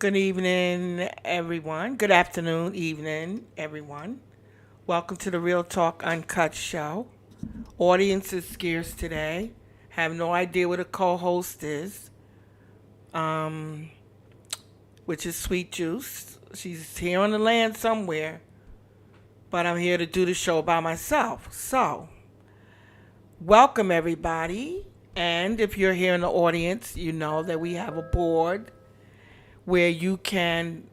Good evening, everyone. Good afternoon, evening, everyone. Welcome to the Real Talk Uncut show. Audience is scarce today. Have no idea what a co-host is, um, which is Sweet Juice. She's here on the land somewhere, but I'm here to do the show by myself. So, welcome everybody. And if you're here in the audience, you know that we have a board where you can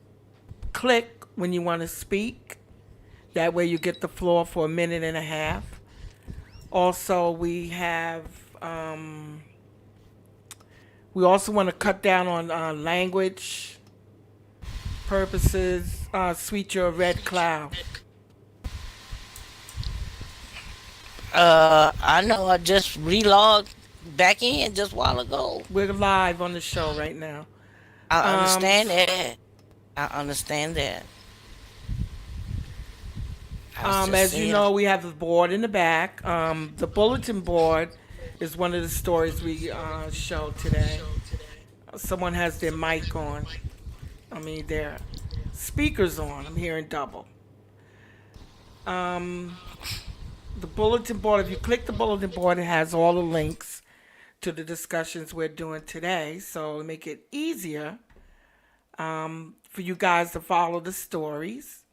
click when you want to speak. That way you get the floor for a minute and a half. Also, um, we also want to cut down on language purposes. Sweet, your red cloud. I know I just relogged back in just a while ago. We're live on the show right now. I Um, understand that. I understand that. I was just as you saying, know, we have the board in the back. The bulletin board is one of the stories we show today. Someone has their mic on. I mean, their speakers on. I'm hearing double. Um, the bulletin board, if you click the bulletin board, it has all the links to the discussions we're doing today. So to make it easier for you guys to follow the stories.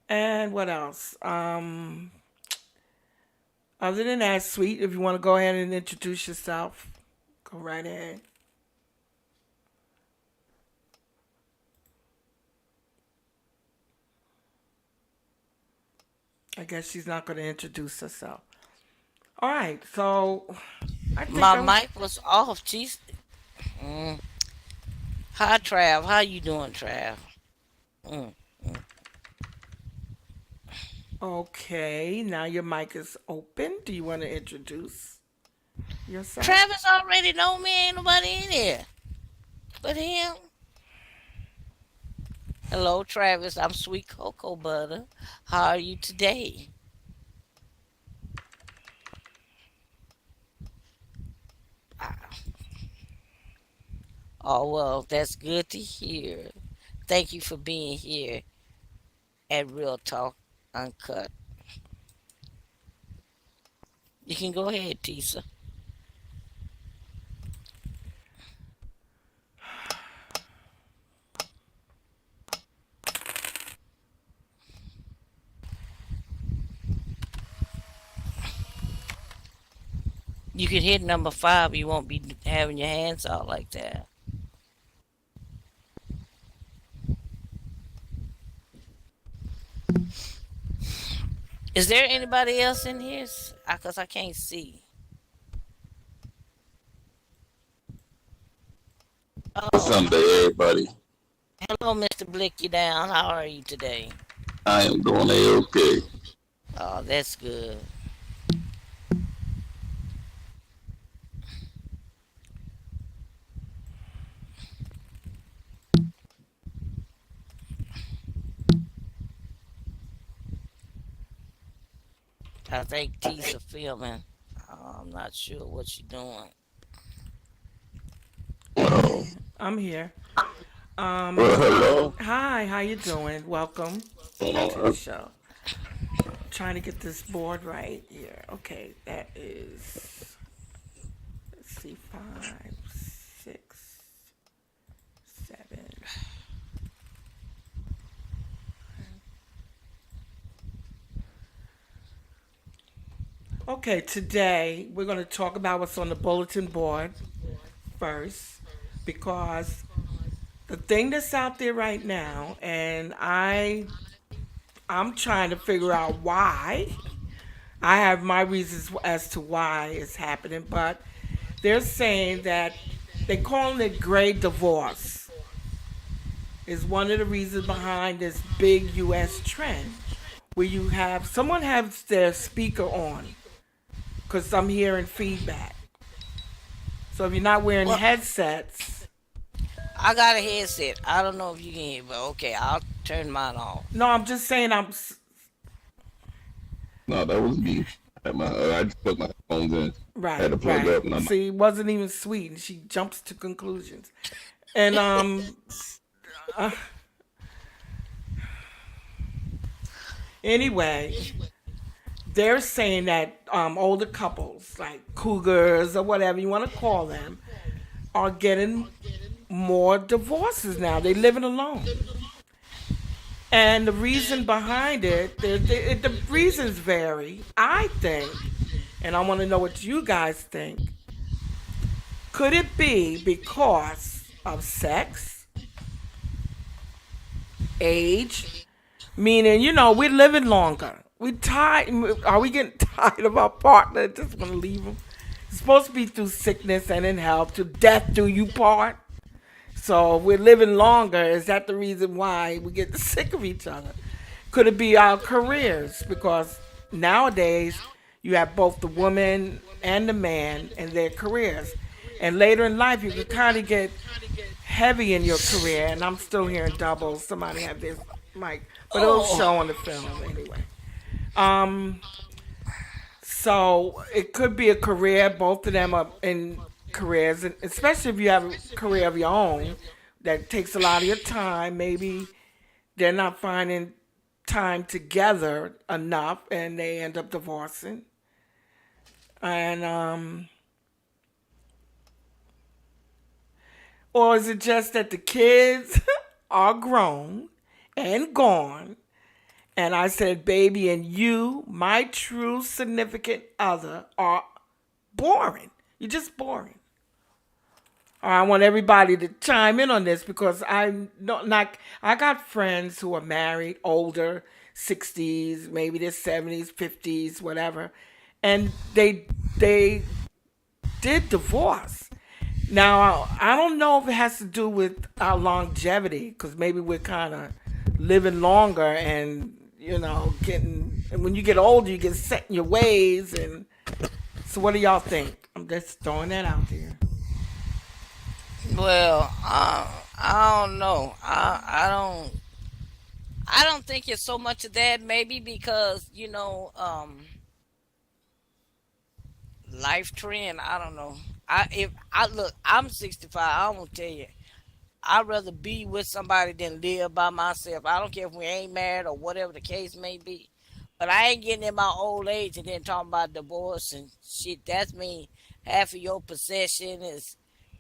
And what else? Other than that, Sweet, if you want to go ahead and introduce yourself, go right ahead. I guess she's not going to introduce herself. All right, so I think my I'm mic was off. Jeez. Mm. Hi, Trav. How you doing, Trav? Mm. okay. Now your mic is open. Do you want to introduce yourself? Travis already know me. Ain't nobody in here but him. Hello, Travis. I'm Sweet Cocoa Butter. How are you today? Ah, oh, well, that's good to hear. Thank you for being here at Real Talk Uncut. You can go ahead, Tisa. You can hit number five. You won't be having your hands out like that. Is there anybody else in here? Because I can't see. What's Oh, up, everybody? hello, Mr. Blicky Down. How are you today? I am doing okay. Oh, that's good. I think Tisa filming. I'm not sure what she's doing. Well, Okay, I'm here. well, Um, hello. hi, how you doing? Welcome to the Uh, show. Trying to get this board right here. Okay, that is, let's see, 5, 6, 7. Okay, today we're going to talk about what's on the bulletin board first because the thing that's out there right now, and I'm trying to figure out why. I have my reasons as to why it's happening, but they're saying that they calling it gray divorce is one of the reasons behind this big U.S. trend where you have someone has their speaker on because I'm hearing feedback. So if you're not wearing Well, headsets, I got a headset. I don't know if you can hear, but okay, I'll turn mine off. no, I'm just saying no, that was me. I just put my headphones in. I had right, to plug right. up, and See, it wasn't even sweet, and she jumps to conclusions. And uh, anyway, they're saying that older couples, like cougars or whatever you want to call them, are getting more divorces now. They living alone. And the reason behind it, the reasons vary. I think, and I want to know what you guys think. Could it be because of sex, age, meaning we're living longer. We tired. Are we getting tired of our partner? Just want to leave them. It's supposed to be through sickness and in health, to death do you part. So if we're living longer. Is that the reason why we get sick of each other? Could it be our careers? Because nowadays you have both the woman and the man and their careers. And later in life you can kind of get heavy in your career. And I'm still hearing doubles. Somebody have this mic, but it'll Oh, show on the film anyway. Um, so it could be a career. Both of them are in careers, and especially if you have a career of your own that takes a lot of your time. Maybe they're not finding time together enough, and they end up divorcing. And or is it just that the kids are grown and gone? And I said, baby, and you, my true significant other, are boring. You're just boring. I want everybody to chime in on this because I got friends who are married, older, 60s, maybe their 70s, 50s, whatever, and they did divorce. Now I don't know if it has to do with our longevity because maybe we're kind of living longer and getting. And when you get older, you get set in your ways. And so, what do y'all think? I'm just throwing that out there. well, I don't know. I don't think it's so much of that. Maybe because life trend. I don't know. If I look, I'm 65. I won't tell you. I'd rather be with somebody than live by myself. I don't care if we ain't married or whatever the case may be. But I ain't getting in my old age and then talking about divorce and shit. That's mean half of your possession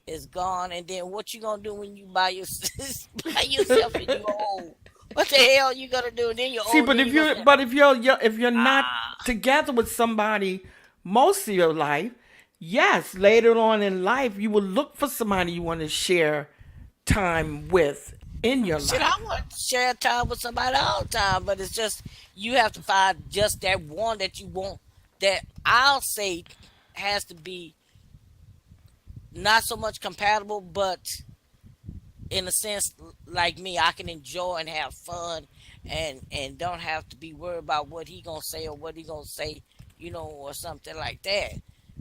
is gone, and then what you gonna do when you buy your by yourself and you old? What the hell you gonna do? And then you're See, old, but then if you gonna you're say, but if you're not ah, together with somebody most of your life, yes, later on in life you will look for somebody you want to share time with in your shit, I life. want to share time with somebody all the time, but it's just you have to find just that one that you want. That I'll say has to be not so much compatible, but in a sense, like me, I can enjoy and have fun, and don't have to be worried about what he gonna say or what he gonna say, or something like that.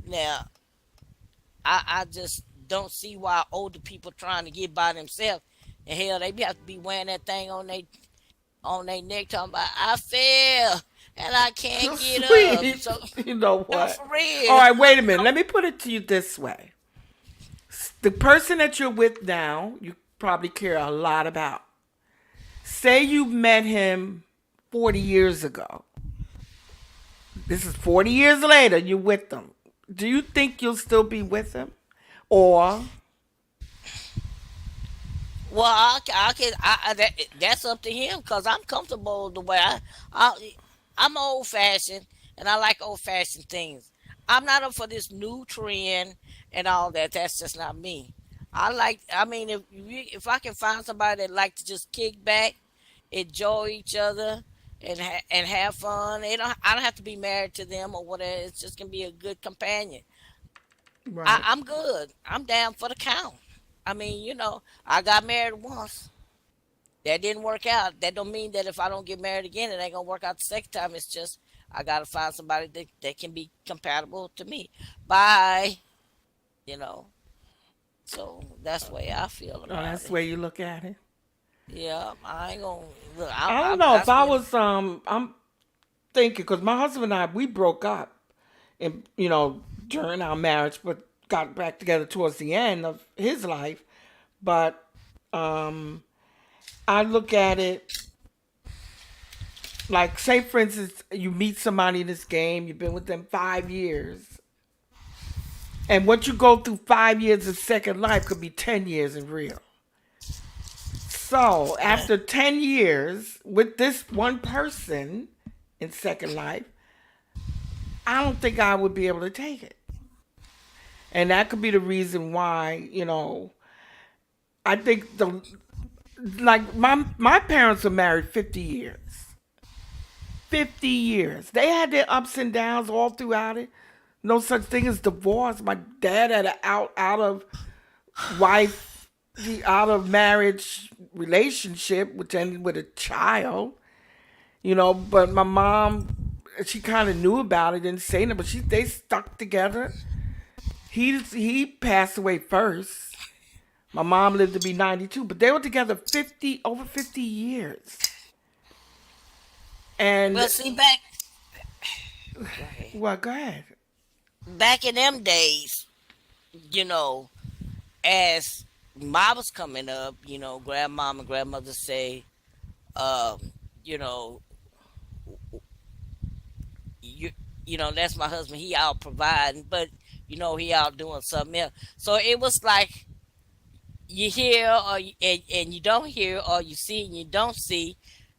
Now, I just don't see why older people trying to get by themselves, and hell, they have to be wearing that thing on their neck talking about I fell and I can't get up. Sweet. So You know no, what? for All real. right, wait a minute. Let me put it to you this way. The person that you're with now, you probably care a lot about. Say you met him 40 years ago. This is 40 years later, you're with them. Do you think you'll still be with him? Or, Well, that's up to him because I'm comfortable the way I'm old fashioned and I like old fashioned things. I'm not up for this new trend and all that. That's just not me. I mean, if I can find somebody that like to just kick back, enjoy each other, and have fun, I don't have to be married to them or whatever. It's just gonna be a good companion. right. I'm good. I'm down for the count. I mean, I got married once. That didn't work out. That don't mean that if I don't get married again, it ain't gonna work out the second time. It's just I gotta find somebody that can be compatible to me. Bye. You know. So that's the way I feel Oh, about that's the it. way you look at it. Yeah, I ain't gonna look. I don't know I if I spend. was, I'm thinking, because my husband and I, we broke up, and, during our marriage, but got back together towards the end of his life. But, um, I look at it like, say, for instance, you meet somebody in this game, you've been with them 5 years. And what you go through 5 years of Second Life could be 10 years in real. So after 10 years with this one person in Second Life, I don't think I would be able to take it. And that could be the reason why, I think my parents were married 50 years. 50 years. They had their ups and downs all throughout it. No such thing as divorce. My dad had an out of wife, the out of marriage relationship, which ended with a child. But my mom, she kind of knew about it, didn't say nothing, but they stuck together. He passed away first. My mom lived to be 92, but they were together over 50 years. And Well, see, go ahead. well, go ahead. Back in them days, you know, as I was coming up, grandmom and grandmother say, you know, you that's my husband. He out providing, but he out doing something else. So it was like you hear and you don't hear, or you see and you don't see.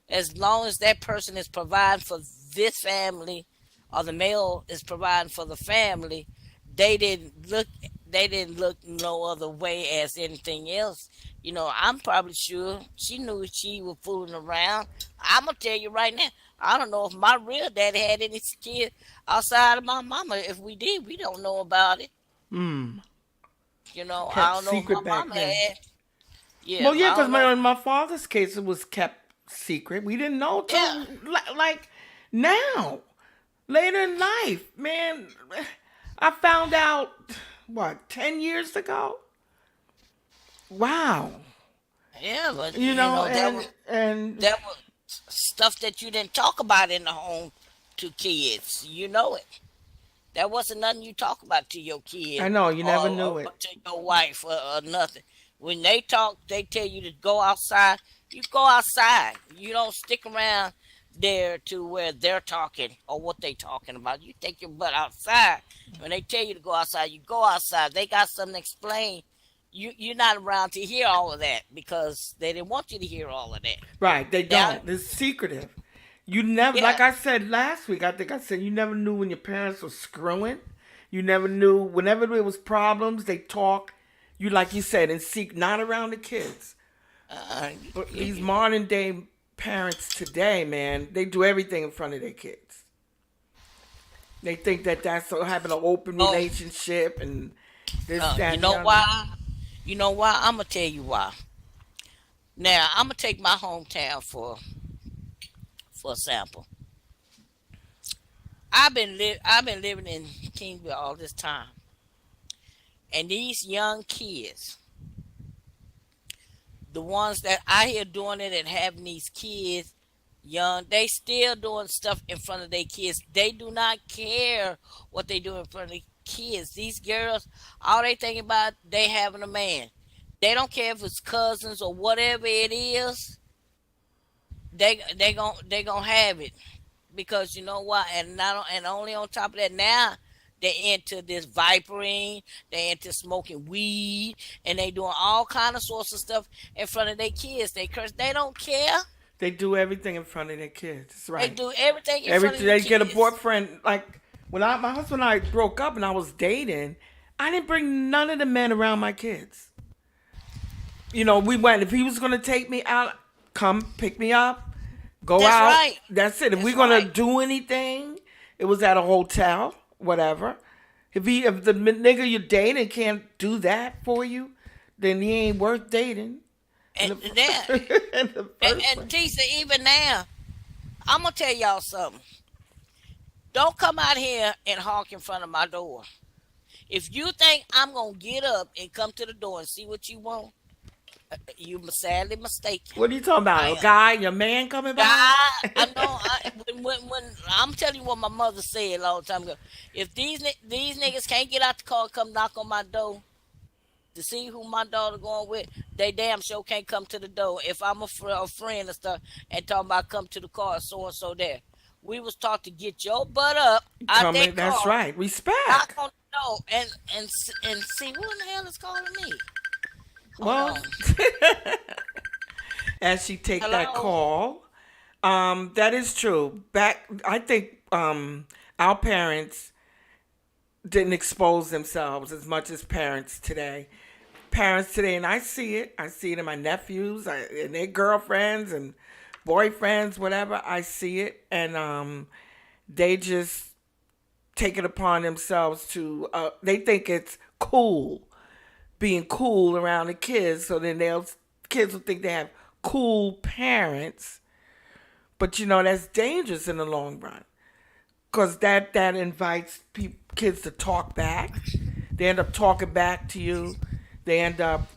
As long as that person is providing for this family, or the male is providing for the family, they didn't look they didn't look no other way as anything else. I'm probably sure she knew she was fooling around. I'm gonna tell you right now, I don't know if my real daddy had any kids outside of my mama. If we did, we don't know about it. Hmm. I Kept don't know if my secret back mama then. had. Yeah, Well, yeah, I because don't know. in my father's case, it was kept secret. We didn't know Yeah, till like now, later in life, man. I found out what 10 years ago. Wow, yeah, but you know, that and was and that was stuff that you didn't talk about in the home to kids. You know it. That wasn't nothing you talk about to your I kid, know you never or knew it. to your wife, or nothing. When they talk, they tell you to go outside. You go outside. You don't stick around there to where they're talking or what they talking about. You take your butt outside. When they tell you to go outside, you go outside. They got something to explain. You're not around to hear all of that because they didn't want you to hear all of that. Right? They Now, don't. It's secretive. You never, like yeah, I said last week. I think I said you never knew when your parents were screwing. You never knew whenever there was problems. They talk. You like you said and seek not around the kids. But you, these you, modern day parents today, man, they do everything in front of their kids. They think that that's having an open oh, relationship and this, that, you and the know other. why? You know why? I'm gonna tell you why. Now I'm gonna take my hometown for a sample. I've been living in Kingsville all this time, and these young kids, the ones that I hear doing it and having these kids young, they still doing stuff in front of their kids. They do not care what they do in front of the kids. These girls, all they think about, they having a man. They don't care if it's cousins or whatever it is. They gonna have it because you know what? And not and only on top of that, now they into this vipering, they into smoking weed, and they doing all kind of sorts of stuff in front of their kids. They curse. They don't care. They do everything in front of their kids. That's They right. do everything in front of Everything the they get a kids. boyfriend. Like when my husband and I broke up and I was dating, I didn't bring none of the men around my kids. We went. If he was gonna take me out, come pick me up, go That's out. right. That's it. If That's we're gonna right. do anything, it was at a hotel, whatever. If the nigga you're dating can't do that for you, then he ain't worth dating. In And the, that in the and, first and place. Tisa, even now, I'm gonna tell y'all something. Don't come out here and honk in front of my door. If you think I'm gonna get up and come to the door and see what you want, you sadly mistaken. What are you talking I about? A am. guy, your man coming by? I know. When I'm telling you what my mother said a long time ago. If these niggas can't get out the car, come knock on my door. to see who my daughter going with, they damn sure can't come to the door. If I'm a friend and stuff and talking about come to the car, so and so there. We was taught to get your butt up out Come that in, that's car, right. knock Respect. on the door, and see who in the hell is calling me. Hold Well, on. as she take that Hello. call, that is true. Back, I think our parents didn't expose themselves as much as parents today. Parents today, and I see it. I see it in my nephews and their girlfriends and boyfriends, whatever. I see it, and they just take it upon themselves to. They think it's cool being cool around the kids, so then they'll kids will think they have cool parents. But that's dangerous in the long run because that invites kids to talk back. They end up talking back to you. They end up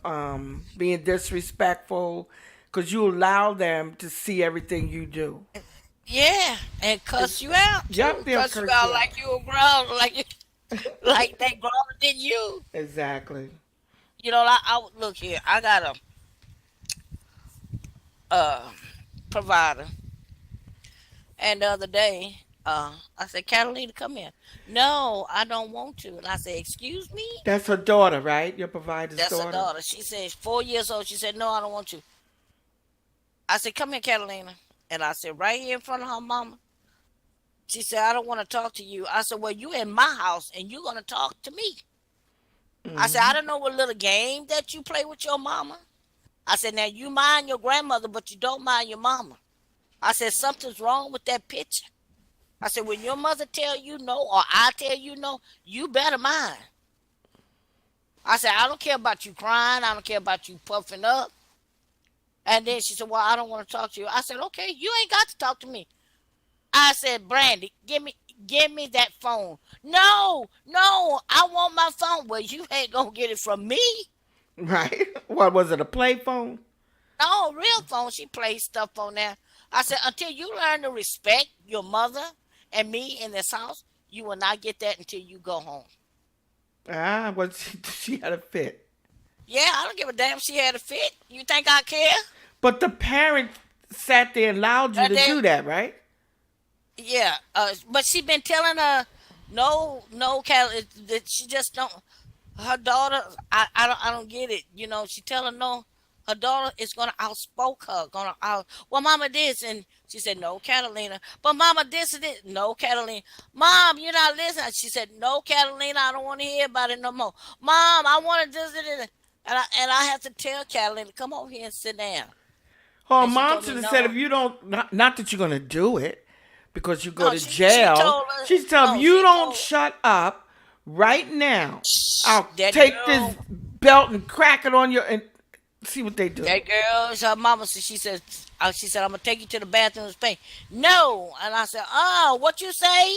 being disrespectful because you allow them to see everything you do. Yeah, and cuss you out Yep, too. they'll Cuss you curse out you like out. you a grown, like they grown than you. Exactly. I look here. I got a uh provider, and the other day, I said, Catalina, come here. No, I don't want to. And I said, excuse me. That's her daughter, right? Your provider's That's her daughter. daughter. She said, 4 years old. She said, no, I don't want to. I said, come here, Catalina. And I said, right here in front of her mama. She said, I don't want to talk to you. I said, well, you in my house and you gonna talk to me. I said, I Hmm. don't know what little game that you play with your mama. I said, now you mind your grandmother, but you don't mind your mama. I said, something's wrong with that picture. I said, when your mother tell you no or I tell you no, you better mind. I said, I don't care about you crying. I don't care about you puffing up. And then she said, well, I don't want to talk to you. I said, okay, you ain't got to talk to me. I said, Brandy, give me that phone. No, no, I want my phone. Well, you ain't gonna get it from me. Right. What was it? A play phone? No, real phone. She plays stuff on there. I said, until you learn to respect your mother and me in this house, you will not get that until you go home. Ah, well, she had a fit. Yeah, I don't give a damn. She had a fit. You think I care? But the parent sat there and allowed you And to then, do that, right? yeah, but she been telling her, no, no, Cal, that she just don't. Her daughter, I don't get it. She tell her no. Her daughter is gonna outspoke her. Gonna out. Well, Mama this, and she said no, Catalina. But Mama this and this, no, Catalina. Mom, you're not listening. She said no, Catalina. I don't want to hear about it no more. Mom, I want to this and this. And I have to tell Catalina, come over here and sit down. Her And she mom told should me have said, no. if you don't, not that you're going to do it because you go No, to she jail. told her. She's telling, if No, you she don't told shut up right now, shh, I'll take this belt and crack it on you and see what they do. that girl, her mama said, she said, I'm gonna take you to the bathroom and spank. No, and I said, oh, what you say?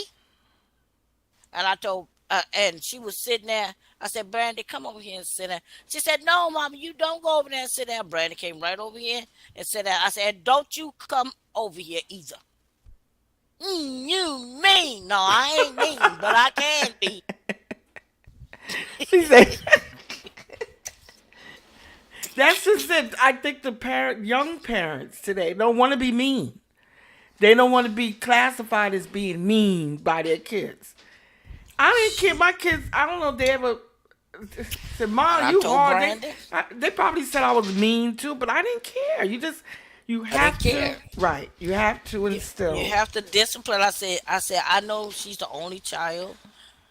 And I told, and she was sitting there. I said, Brandy, come over here and sit down. She said, no, mama, you don't go over there and sit down. Brandy came right over here and sat down. I said, don't you come over here either. You mean? No, I ain't mean, but I can be. She said, that's just it. I think the young parents today don't want to be mean. They don't want to be classified as being mean by their kids. I didn't care. My kids, I don't know if they ever said, And "Mom, I you told hard." Brandy, They probably said I was mean too, but I didn't care. You I didn't have to, care. right? You have to You instill, have to discipline. I said, I know she's the only child,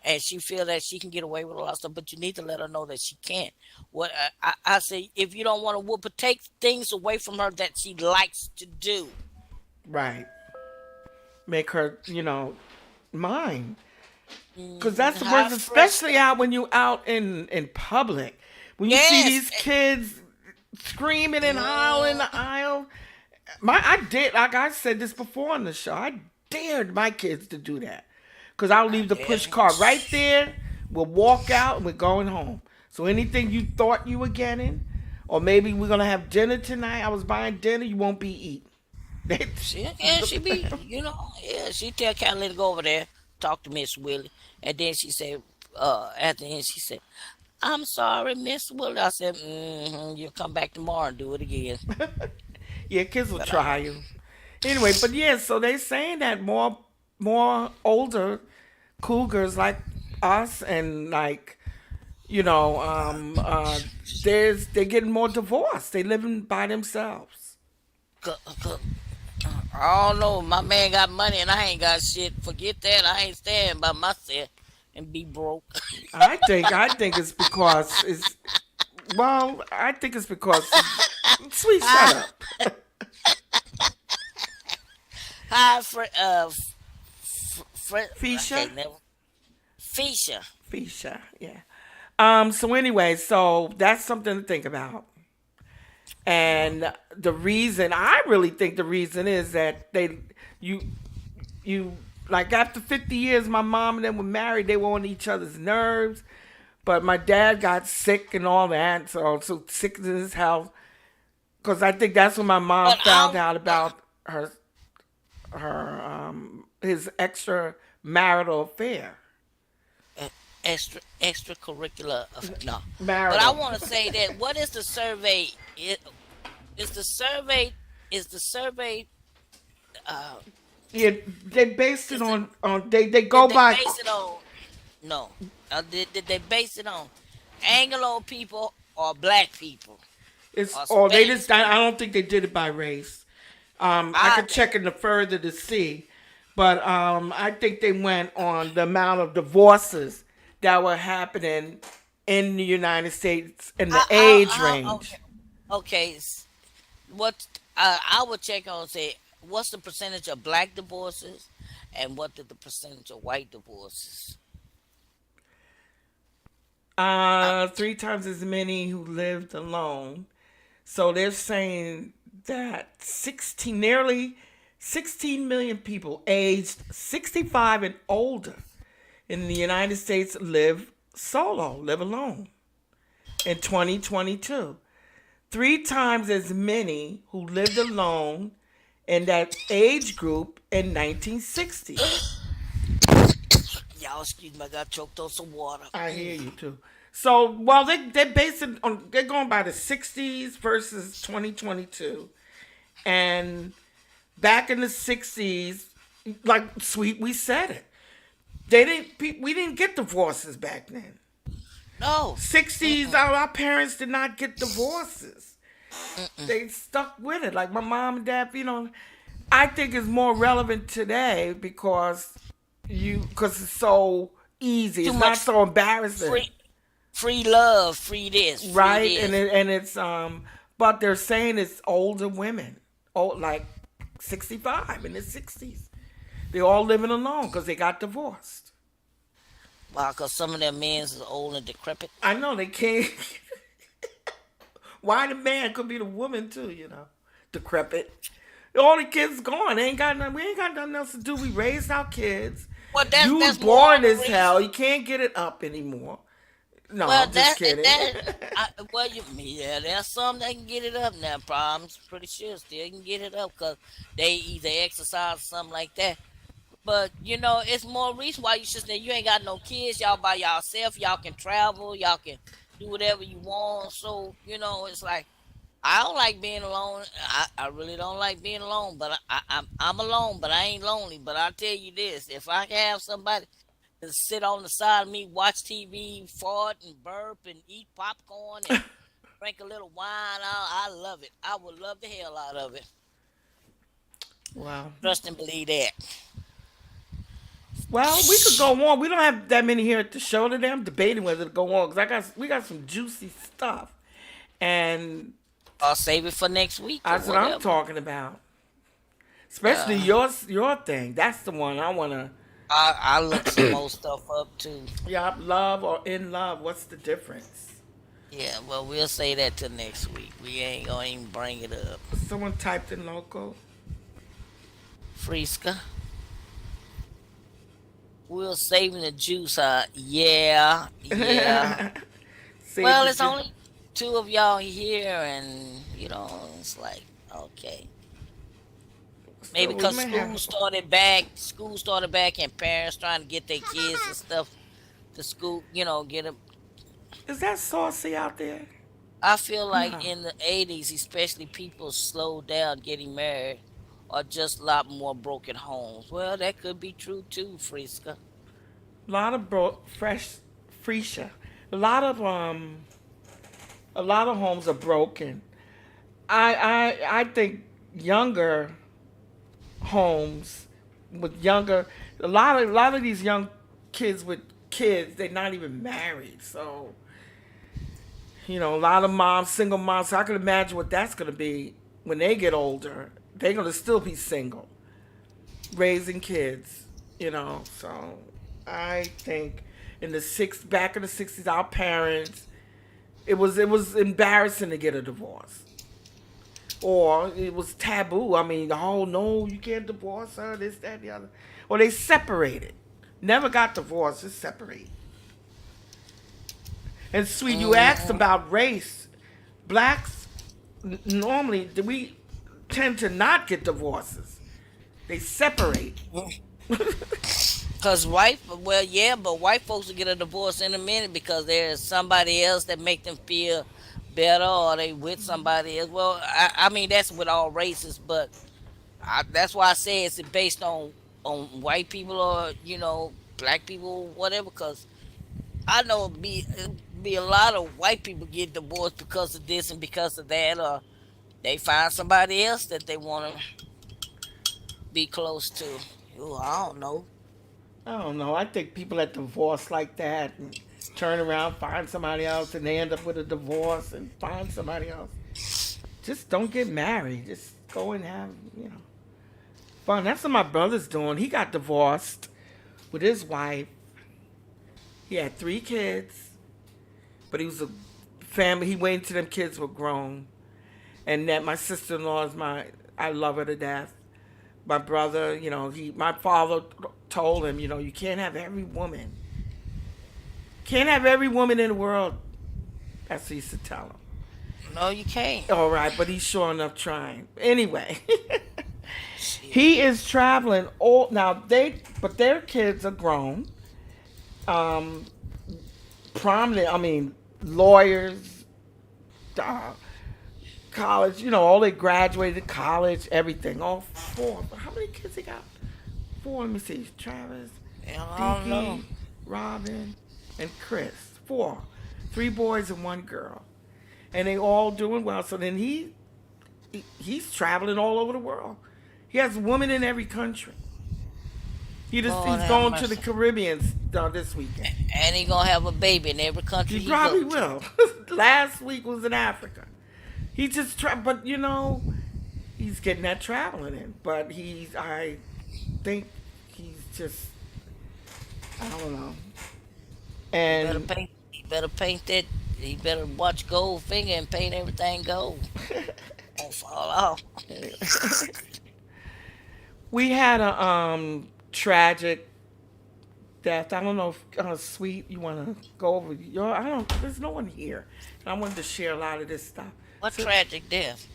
and she feel that she can get away with a lot of stuff, but you need to let her know that she can't. What I say, if you don't want to whoop her, take things away from her that she likes to do. right? Make her, mine, because Hmm. that's the worst, High fresh. especially out when you out in public. When you see Yes. these kids screaming and hollering in the Mm, aisle, I did, like I said this before on the show. I dared my kids to do that because I'll I leave the dare push them. cart right there. We'll walk out and we're going home. So anything you thought you were getting, or maybe we're gonna have dinner tonight. I was buying dinner. You won't be eating. She be, yeah, she tell Catalina to go over there, talk to Miss Willie, and then she said, at the end, she said, I'm sorry, Miss Willard. I said, you'll come back tomorrow and do it again. Yeah, kids will But try you. Anyway, but yeah, so they saying that more older cougars like us and like you know they're getting more divorced. They living by themselves. c- c- I don't know. My man got money and I ain't got shit. Forget that. I ain't staying by myself and be broke. I think it's because it's well I think it's because sweet shut Hi, up. hi, okay, Fisha, never. Fisha. Fisha, yeah. So anyway, so that's something to think about. And the reason I really think the reason is that you you like after 50 years my mom and them were married, they were on each other's nerves. But my dad got sick and all that, so sick in his health. Because I think that's when my mom But found out about his extra marital affair. extracurricular. No, but I Marital. want to say that what is the survey? Is the survey? Is the survey? Uh, Yeah, they based it is it? on they go Did they by base it on? No. Did they base it on Anglo people or black people it's or oh they just Spanish I people? don't think they did it by race. I I could think. check in the further to see, but I think they went on the amount of divorces that were happening in the United States and the age Okay. range. Okay. What I would check on say what's the percentage of black divorces and what is the percentage of white divorces? I, Three times as many who lived alone. So they're saying that 16, nearly 16 million people aged 65 and older in the United States live alone in 2022. Three times as many who lived alone in that age group in 1960. y'all excuse me, I got choked on some water. I hear you too. So, well, they base it on they're going by the 60s versus 2022, and back in the 60s, like sweet, we said it. We didn't get divorces back then. No. 60s, Mm-mm. our parents did not get divorces. Mm-mm. They stuck with it. Like my mom and dad, I think it's more relevant today because it's so easy. Too It's not much so embarrassing, free free love, free this, free right? And this. it's but they're saying it's older women, like 65 in the 60s. They're all living alone because they got divorced. Wow, cause some of their men is old and decrepit. I know they can't. Why the man could be the woman too? Decrepit. All the kids gone. They ain't got nothing. We ain't got nothing else to do. We raised our kids. Well, You was that's more born of as the hell. reason. You can't get it up anymore. No, Well, I'm just kidding. well, yeah, there's some that can get it up now. Problems, pretty sure still can get it up because they either exercise or something like that. But it's more reason why you should say you ain't got no kids. Y'all by yourself. Y'all can travel. Y'all can do whatever you want. So it's like I don't like being alone. I really don't like being alone. But I'm alone. But I ain't lonely. But I'll tell you this: if I can have somebody to sit on the side of me, watch TV, fart and burp and eat popcorn and drink a little wine, I love it. I would love the hell out of it. Wow. Trust and believe that. Well, we could go on. We don't have that many here at the show today. I'm debating whether to go on because we got some juicy stuff, and I'll save it for next week or that's what I'm whatever. talking about. Especially Uh, your thing. That's the one I wanna. I look some more stuff up too. Yeah, love or in love. What's the difference? Yeah, well, we'll say that till next week. We ain't gonna even bring it up. Someone typed in local. Friska, we're saving the juice. Yeah, yeah. Save Well, the it's juice. only two of y'all here, and it's like okay. Maybe So we because may have. school started back, and parents trying to get their kids and stuff to school. Get them. Is that saucy out there? I feel like No. in the 80s, especially, people slowed down getting married or just a lot more broken homes. Well, that could be true too, Friska. A lot of fresh, freesia. A lot of a lot of homes are broken. I think younger homes with younger a lot of these young kids with kids they're not even married, so a lot of moms, single moms. So I can imagine what that's going to be when they get older. They're going to still be single, raising kids. So I think back in the '60s, our parents, it was embarrassing to get a divorce, or it was taboo. I mean, oh no, you can't divorce her. This, that, the other. Or they separated, never got divorced, just separated. And sweet, you asked Hmm. about race. Blacks normally we tend to not get divorces. They separate. Cause well, yeah, but white folks will get a divorce in a minute because there's somebody else that make them feel better, or they with somebody else. Well, I mean that's with all races, but that's why I say it's based on white people or black people, whatever. Cause I know be a lot of white people get divorced because of this and because of that, or they find somebody else that they want to be close to. Ooh, I don't know. I don't know. I think people that divorce like that and turn around, find somebody else, and they end up with a divorce and find somebody else. Just don't get married. Just go and have fun. That's what my brother's doing. He got divorced with his wife. He had 3 kids, but he was a family. He waited till them kids were grown. And that my sister-in-law is I love her to death. My brother, my father told him, you can't have every woman. Can't have every woman in the world. That's what he used to tell him. No, you can't. All right, but he's sure enough trying. Anyway, Shit. he is traveling all now. But their kids are grown, um, prominent. I mean, lawyers, uh, college. All they graduated college, everything. All 4. How many kids he got? 4. Let me see. Travis, And I don't know. Dinky, Robin, and Chris. 4. 3 boys and 1 girl, and they all doing well. So then he's traveling all over the world. He has women in every country. Lord He's have going to the mercy. Caribbean this weekend. And he gonna have a baby in every country He he go probably to. will. Last week was in Africa. He just but he's getting that traveling in. But I think he's just, I don't know. He better And paint. He better paint that. He better watch Goldfinger and paint everything gold. Won't fall off. we had a tragic death. I don't know if sweet you want to go over your. I don't. There's no one here, and I wanted to share a lot of this stuff. What So, tragic death?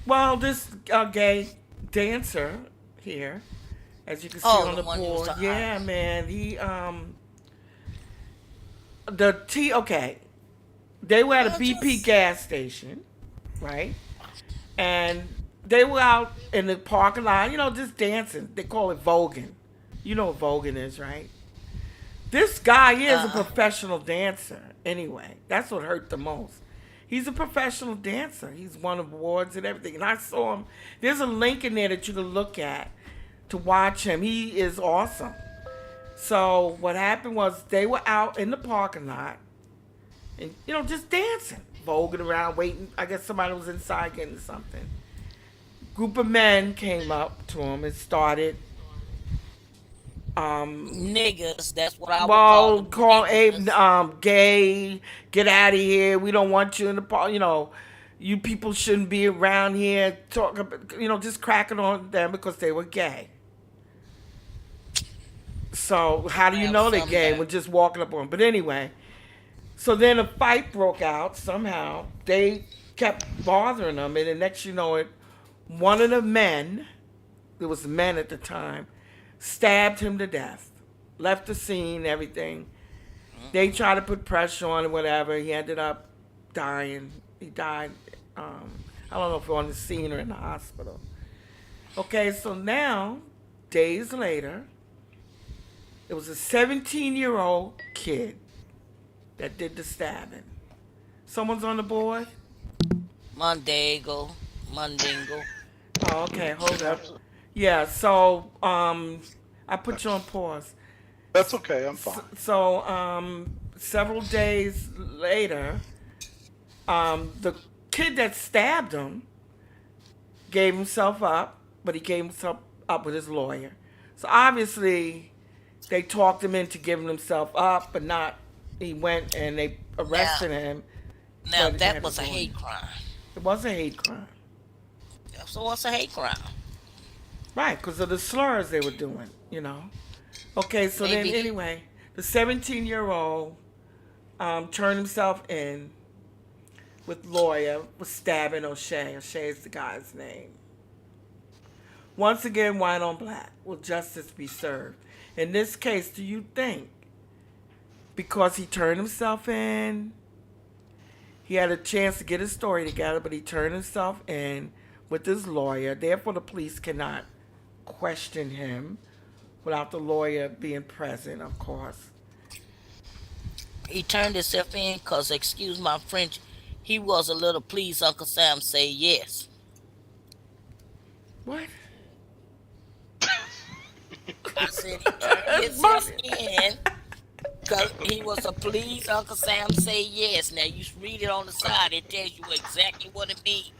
well, this gay dancer here, as you can see Oh, on the the one you was board, talking. yeah, man, the T. Okay, they were at a Well, BP just gas station, right? And they were out in the parking lot, just dancing. They call it voguing. You know what voguing is, right? This guy is a uh, professional dancer. Anyway, that's what hurt the most. He's a professional dancer. He's won awards and everything. And I saw him. There's a link in there that you can look at to watch him. He is awesome. So what happened was they were out in the parking lot and just dancing, voguing around, waiting. I guess somebody was inside getting something. Group of men came up to him and started um, niggas. That's what I would call well, them, call Abe niggas. gay, get out of here. We don't want you in the park. You people shouldn't be around here. Talk about, just cracking on them because they were gay. So how do you Have know they're some gay? nerve. We're just walking up on them. But anyway, so then a fight broke out somehow. They kept bothering them, and the next you know it, one of the men, it was men at the time, stabbed him to death. Left the scene, everything. They tried to put pressure on him, whatever. He ended up dying. He died. I don't know if on the scene or in the hospital. Okay, so now, days later, it was a 17-year-old kid that did the stabbing. Someone's on the board? Mondego, Mundingo. Oh, okay, hold up. That's Yeah, so I put you on pause. that's okay. I'm fine. So several days later, the kid that stabbed him gave himself up, but he gave himself up with his lawyer. So obviously, they talked him into giving himself up, but not. He went and they Now, arrested him, now but he that had was his a lawyer. hate crime. It was a hate crime, So what's a hate crime? right? Because of the slurs they were doing. Okay, so then Maybe. anyway, the 17-year-old turned himself in with lawyer was stabbing O'Shea. O'Shea is the guy's name. Once again, white on black. Will justice be served? In this case, do you think because he turned himself in, he had a chance to get his story together, but he turned himself in with his lawyer. Therefore, the police cannot question him without the lawyer being present, of course. He turned himself in because, excuse my French, he was a little please Uncle Sam say yes. What? I said he turned himself in because he was a please Uncle Sam say yes. Now you read it on the side, it tells you exactly what it means.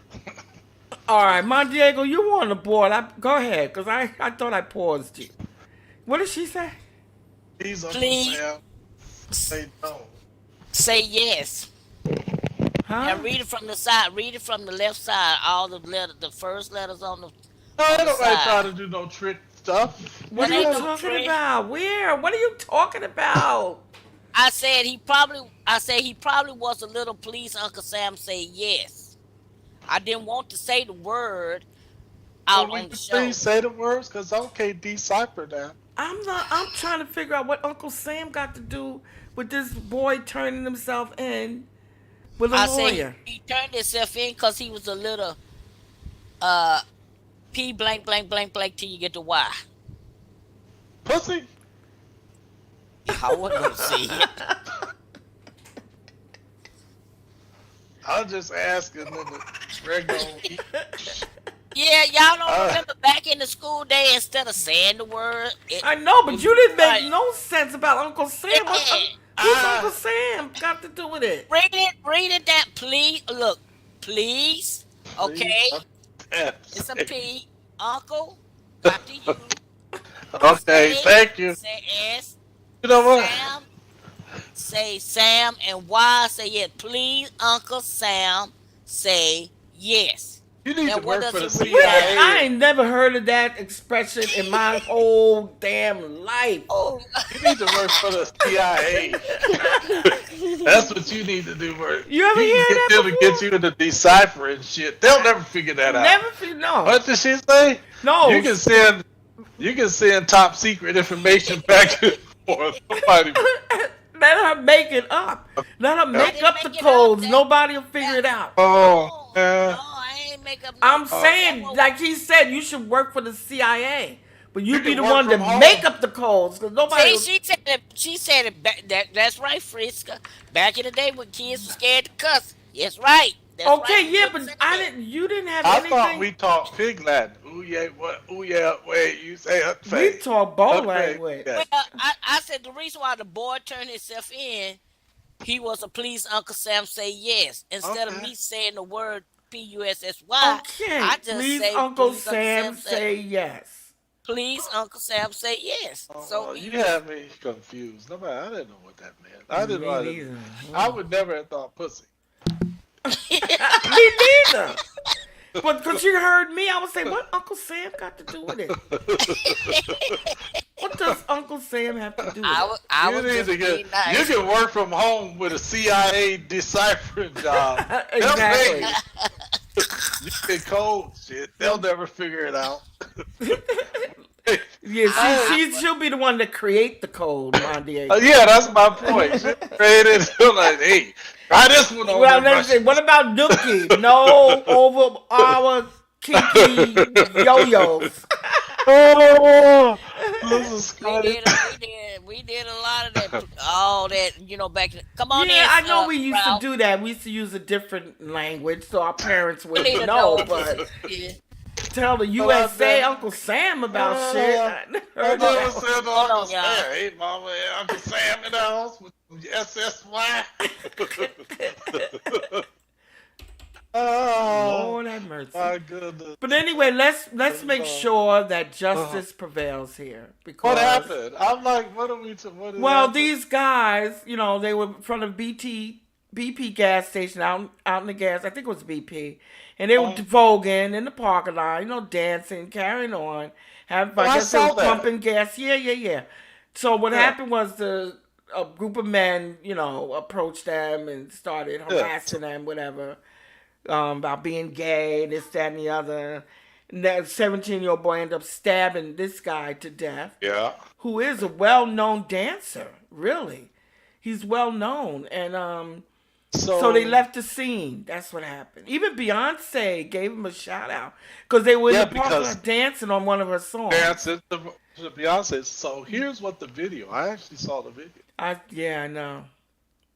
All right, Mon Diego, you on the board. Go ahead, because I thought I paused you. What did she say? Please, Uncle Please Sam, say no. say yes. Now Huh? read it from the side. Read it from the left side. All the first letters on the No, ain't the nobody trying side. to do no trick stuff. What That are you ain't no talking trick. about? Where? What are you talking about? I said he probably. I said he probably was a little please Uncle Sam say yes. I didn't want to say the word Well, out will on you the show. please say the words? Because I can't decipher that. I'm trying to figure out what Uncle Sam got to do with this boy turning himself in with a I said lawyer. he turned himself in because he was a little uh P blank blank blank blank till you get to Y. Pussy? I wasn't gonna say it. I'm just asking in the regular. Yeah, y'all don't Uh, remember back in the school day instead of saying the word, I know, but you didn't make right. no sense about Uncle Sam. Who's Uncle Sam got to do with it? Read it that please look, please. please, Okay, Uncle it's a Sam. P. Uncle, after you. Okay, Say thank you. say S. You know what? Sam say Sam and Y say yes. Please, Uncle Sam, say yes. You need Now to what work does for the it read Where? out? I CIA. ain't never heard of that expression in my whole damn life. Oh, You need to work for the CIA. That's what you need to do, work. You ever You hear can get that them to get before? you into deciphering shit. They'll never figure that out. Never. No. What did she say? No. You can send top secret information back and forth. Somebody. Let her make it up. Let her I make didn't up the make it up. codes. That, Nobody will figure that it out. Oh, no, yeah. I ain't make up I'm no. saying, That like he said, you should work for the CIA. But you You be can the work one to from home. make up the codes. Because nobody See, will. she said it. She said it. That's right, Friska. Back in the day when kids were scared to cuss. Yes, right. That's right. Okay, You yeah, couldn't but say I that. didn't. You didn't have I thought anything. we taught pig Latin. Ooh yeah, what? Ooh yeah, wait. You say We Hutfay. talk both Hutfay. language. Yeah. Well, I said the reason why the boy turned himself in, he was a please Uncle Sam say yes. Instead of Okay. me saying the word Pussy, Okay, I just please, say Uncle please Uncle Sam, Sam say yes. please Uncle Sam say yes. Oh, So well, he you was have me confused. Nobody, I didn't know what that meant. I didn't know. Me neither. I would never have thought pussy. Me neither. But because you heard me, I would say, what Uncle Sam got to do with it? What does Uncle Sam have to do with it? I You was need just to get. being nice. You can work from home with a CIA deciphering job. Exactly. You can code shit. They'll never figure it out. Yeah, I she'll be the one to create the code, Mondier. Yeah, that's my point. She created like, hey, try this one on Well, them let's say, what Russians. about Nookie? No over our kinky yo-yos. Oh, this is great. we did a lot of that, all that, back. Come on Yeah, in, I know we used to Ralph. do that. We used to use a different language so our parents You need wouldn't to know, know. but Yeah. tell the But I USA never, Uncle Sam about shit. I never I heard never that. said to Hold Uncle on, y'all. Sam, hey, Mama, and Uncle Sam in the house with some SSY. Oh, Lord have mercy. my goodness. But anyway, let's make Uh, sure that uh, justice prevails here what because happened? I'm like, what are we? What is well, happening? these guys, they were from a BP gas station out in the gas. I think it was BP, and they were Uh, voguing in the parking lot, dancing, carrying on. oh, I I guess they were saw that. pumping gas. Yeah, yeah, yeah. So what Yeah, happened was a group of men, approached them and started yeah, harassing them, whatever, about being gay, this, that, and the other. And that 17-year-old boy ended up stabbing this guy to death, yeah. who is a well-known dancer. Really, he's well known, and so they So left the scene. That's what happened. Even Beyonce gave him a shout out because they were in yeah, the parking because lot dancing on one of her songs. dancing to Beyonce. So here's what the video. I actually saw the video. I know.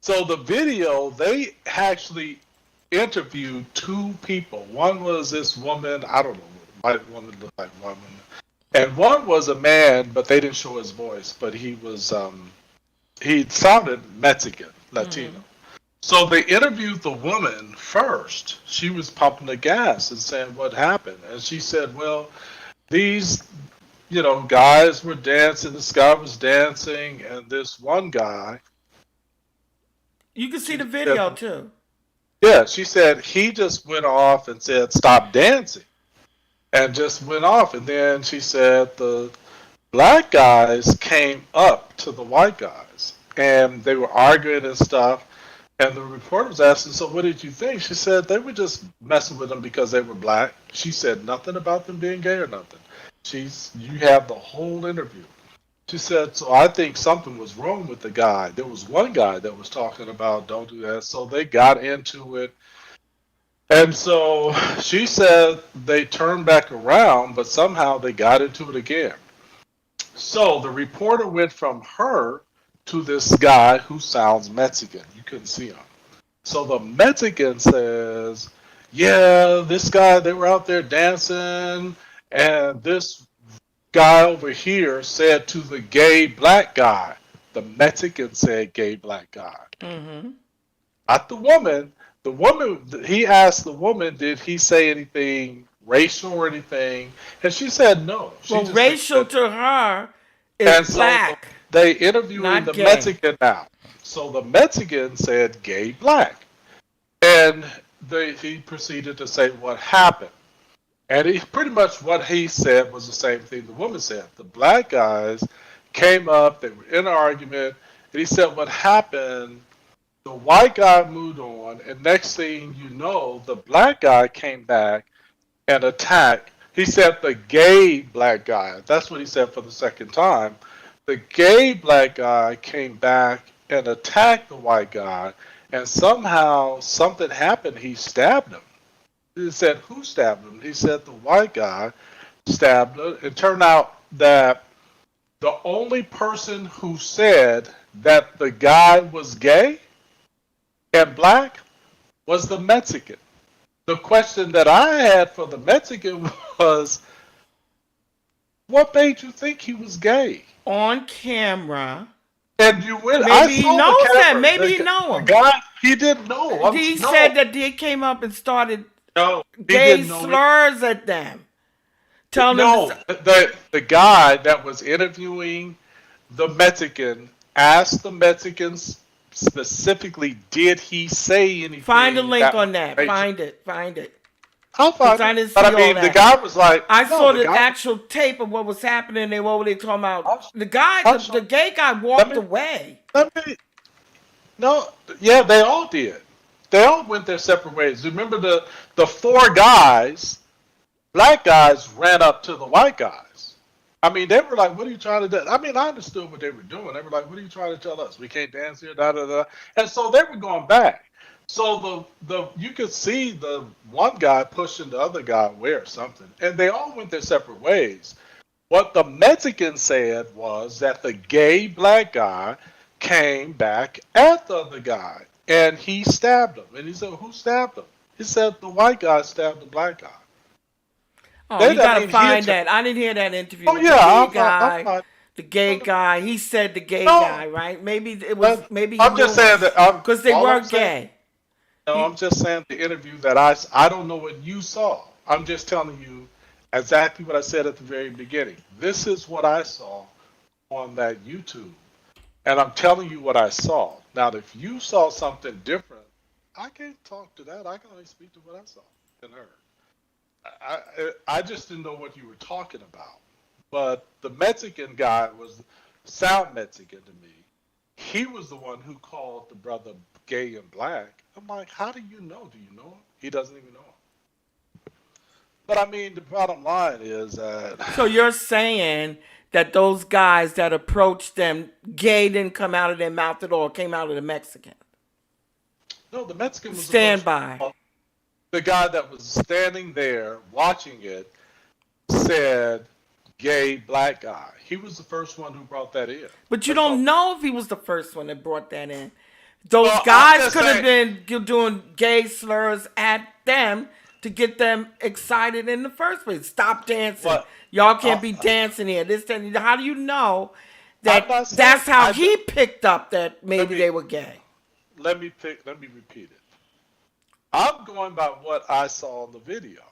So the video, they actually interviewed two people. One was this woman, I don't know, white woman looked like one woman, and one was a man, but they didn't show his voice. But he sounded Mexican, Latino. So they interviewed the woman first. She was pumping the gas and saying what happened, and she said, "Well, these, guys were dancing. This guy was dancing, and this one guy." You can see She the said, video too. yeah, she said he just went off and said, "Stop dancing," and just went off. And then she said the black guys came up to the white guys and they were arguing and stuff. And the reporter was asking, "So what did you think?" She said they were just messing with them because they were black. She said nothing about them being gay or nothing. You have the whole interview. She said, "So I think something was wrong with the guy. There was one guy that was talking about don't do that." So they got into it. And so she said they turned back around, but somehow they got into it again. So the reporter went from her to this guy who sounds Mexican. You couldn't see him. So the Mexican says, "Yeah, this guy, they were out there dancing, and this guy over here said to the gay black guy." The Mexican said gay black guy. Mm-hmm. Not the woman. The woman, he asked the woman, did he say anything racial or anything? And she said no. She Well, just racial said, to her and is so black, they interviewing not the gay. Mexican now. So the Mexican said gay black. And he proceeded to say what happened. And he pretty much what he said was the same thing the woman said. The black guys came up, they were in an argument, and he said what happened. The white guy moved on, and next thing you know, the black guy came back and attacked. He said the gay black guy. That's what he said for the second time. The gay black guy came back and attacked the white guy, and somehow something happened. He stabbed him. He said, "Who stabbed him?" He said, "The white guy stabbed him." It turned out that the only person who said that the guy was gay and black was the Mexican. The question that I had for the Mexican was, what made you think he was gay? On camera. And you went, I Maybe he saw knows the that. camera. Maybe he know The him. guy, he didn't know. He No, said that they came up and started no, he gay didn't know. slurs at them, telling No, them. the guy that was interviewing the Mexican asked the Mexicans specifically, did he say anything? Find a link on was that. racist? Find it. I'll find I it. didn't But see I mean, all the that. guy was like, I no, saw the guy, actual tape of what was happening. They what were they talking about? I'll- The guy, I'll the gay guy walked me- away. let me, no, yeah, they all did. They all went their separate ways. Remember the four guys, black guys ran up to the white guys. I mean, they were like, "What are you trying to do?" I mean, I understood what they were doing. They were like, "What are you trying to tell us? We can't dance here, da da da." And so they were going back. So the you could see the one guy pushing the other guy away or something, and they all went their separate ways. What the Mexican said was that the gay black guy came back at the other guy, and he stabbed him. And he said, "Who stabbed him?" He said, "The white guy stabbed the black guy." Oh, They, you I gotta mean, he find had. that. I didn't hear that interview Oh with the yeah, gay I'm guy. not. The gay No, guy. He said the gay no, guy, right? Maybe it was. but Maybe he I'm knew just saying him that I'm because they all were I'm saying. gay. No, He, I'm just saying the interview that I don't know what you saw. I'm just telling you exactly what I said at the very beginning. This is what I saw on that YouTube, and I'm telling you what I saw. Now, if you saw something different, I can't talk to that. I can only speak to what I saw and heard. I just didn't know what you were talking about. But the Mexican guy was sound Mexican to me. He was the one who called the brother gay and black. I'm like, how do you know? Do you know him? He doesn't even know him. But I mean, the bottom line is that so you're saying that those guys that approached them, gay didn't come out of their mouth at all. Came out of the Mexican. no, the Mexican was the Stand first by. one. The guy that was standing there watching it said gay black guy. He was the first one who brought that in. But you That's all. don't know if he was the first one that brought that in. Those Well, I'm guys just could have saying. been doing gay slurs at them to get them excited in the first place. Stop dancing. What? Y'all can't I'm, be dancing here. This, that, and how do you know I'm that not saying. that's how he picked up that Let maybe me they were gay? let me pick. Let me repeat it. I'm going by what I saw in the video.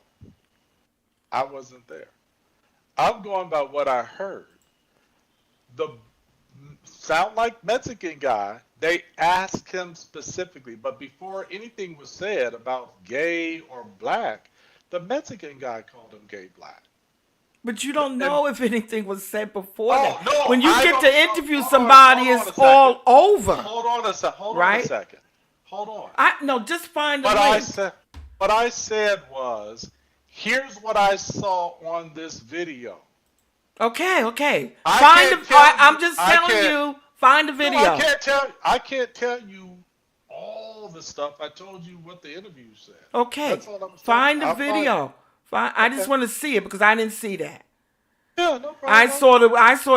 I wasn't there. I'm going by what I heard. The sound like Mexican guy, they asked him specifically, but before anything was said about gay or black, the Mexican guy called him gay black. But you don't And know if anything was said before oh that. no, When you I get don't to know. interview somebody, Hold on it's a second. all over, Hold on a second. Hold on a right? second. Hold on. I no, just find the What I link. said, what I said was, here's what I saw on this video. Okay, okay. I Find the. can't tell I'm you. just I telling can't. you. Find the No, I video. can't tell. I can't tell you all the stuff. I told you what the interview said. Okay. That's all I'm saying. Find the I'll find it. video. I just Okay. want to see it because I didn't see that. Yeah, no I problem. saw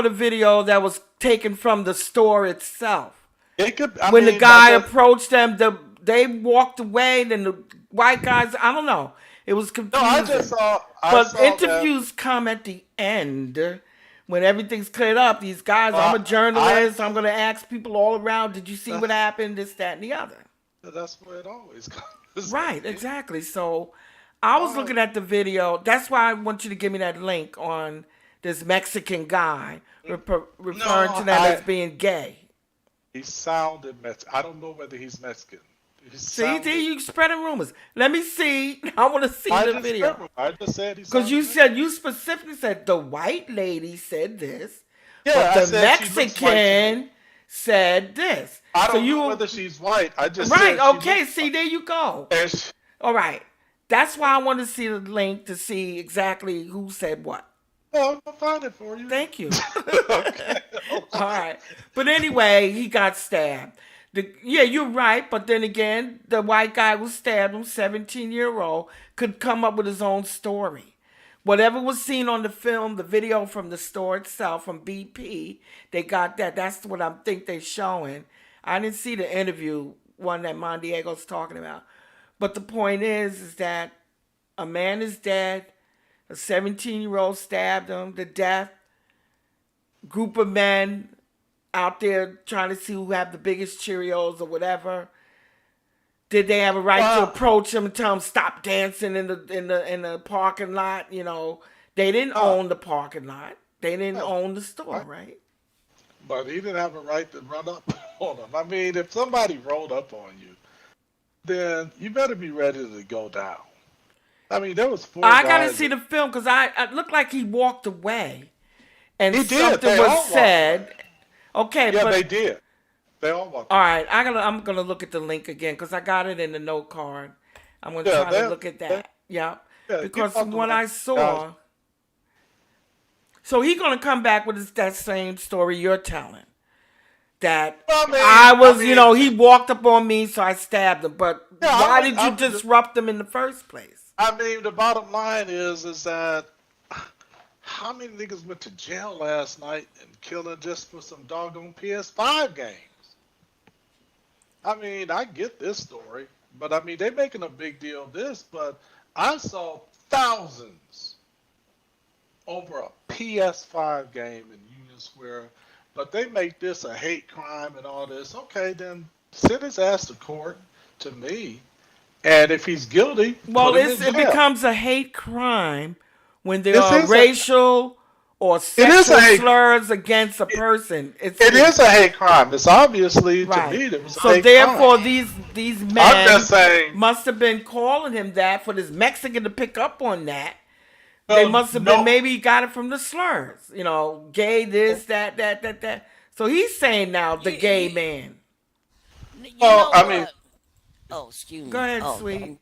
the video that was taken from the store itself. It could. I When the mean, like guy that. approached them, they walked away. Then the white guys, I don't know. It was No, I just confusing. saw. I But saw that. interviews come at the end when everything's cleared up. These guys, I'm a I. journalist. I'm going to ask people all around, did you see what happened? This, that, and the other. That's where it always goes. Right, exactly. So I was All right. looking at the video. That's why I want you to give me that link on this Mexican guy referring to No, them as being gay. he sounded Mexican. I don't know whether he's Mexican. He See, there sounded. you spreading rumors. Let me see. I want to see I the just video. remember. I just said he Because sounded you Mexican. said, you specifically said the white lady said this, Yeah, but I the said she looks white to me. Mexican said this. I So don't know you, whether she's white. I just right, said she okay, looks see, white. there you go. And she, All right. That's why I want to see the link to see exactly who said what. well, I'll find it for you. Thank you. Okay. All right. But anyway, he got stabbed. Yeah, you're right. But then again, the white guy who stabbed him, 17-year-old, could come up with his own story. Whatever was seen on the film, the video from the store itself, from BP, they got that. That's what I think they're showing. I didn't see the interview, one that Mondiego's talking about. But the point is that a man is dead. A 17-year-old stabbed him to death. Group of men out there trying to see who have the biggest Cheerios or whatever. Did they have a right to approach him and tell him stop dancing in the parking lot? You know, they didn't own the parking lot. They didn't own the store, right? But he didn't have a right to run up on him. I mean, if somebody rolled up on you, then you better be ready to go down. I mean, there was four I guys. gotta see the film because it looked like he walked away, and He did. something They all was walked said. Okay, Yeah, but they did. They all walked. all right, I'm gonna look at the link again because I got it in the note card. I'm gonna Yeah, try to they- look at they- that. Yeah, Yeah, because you from what walked I away. saw, So he gonna come back with that same story you're telling. That Well, I was, he mean, walked up on me, so I stabbed him. But yeah, why did you disrupt him in the first place? I mean, the bottom line is that how many niggas went to jail last night and killing just for some doggone PS5 games? I mean, I get this story, but I mean, they making a big deal of this, but I saw thousands over a PS5 game in Union Square, but they make this a hate crime and all this. Okay, then send his ass to court to me, and if he's guilty, Well, put him in it jail. becomes a hate crime when there This are is racial or it is sexual a hate. slurs against a person. It is a hate crime. It's obviously to Right. me that was a So hate therefore, crime. these I'm men just saying. must have been calling him that for this Mexican to pick up on that. They must have been, No. maybe he got it from the slurs. Gay this, that. So he's saying now the gay man. You Well, know I what? mean, Oh, excuse me. Go ahead, Oh, sweet.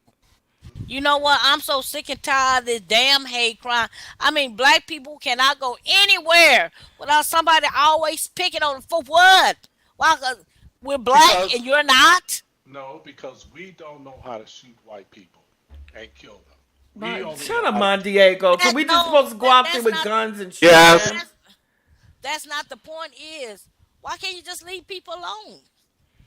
you know what? I'm so sick and tired of this damn hate crime. I mean, black people cannot go anywhere without somebody always picking on for what? Why? 'Cause we're black because and you're not. no, because we don't know how to shoot white people and kill them. We Right. only Shut know up, how Mon to. Diego. So That's we just no. supposed to go out there That's with not. guns and shoot Yes. them? That's not the point. Is why can't you just leave people alone?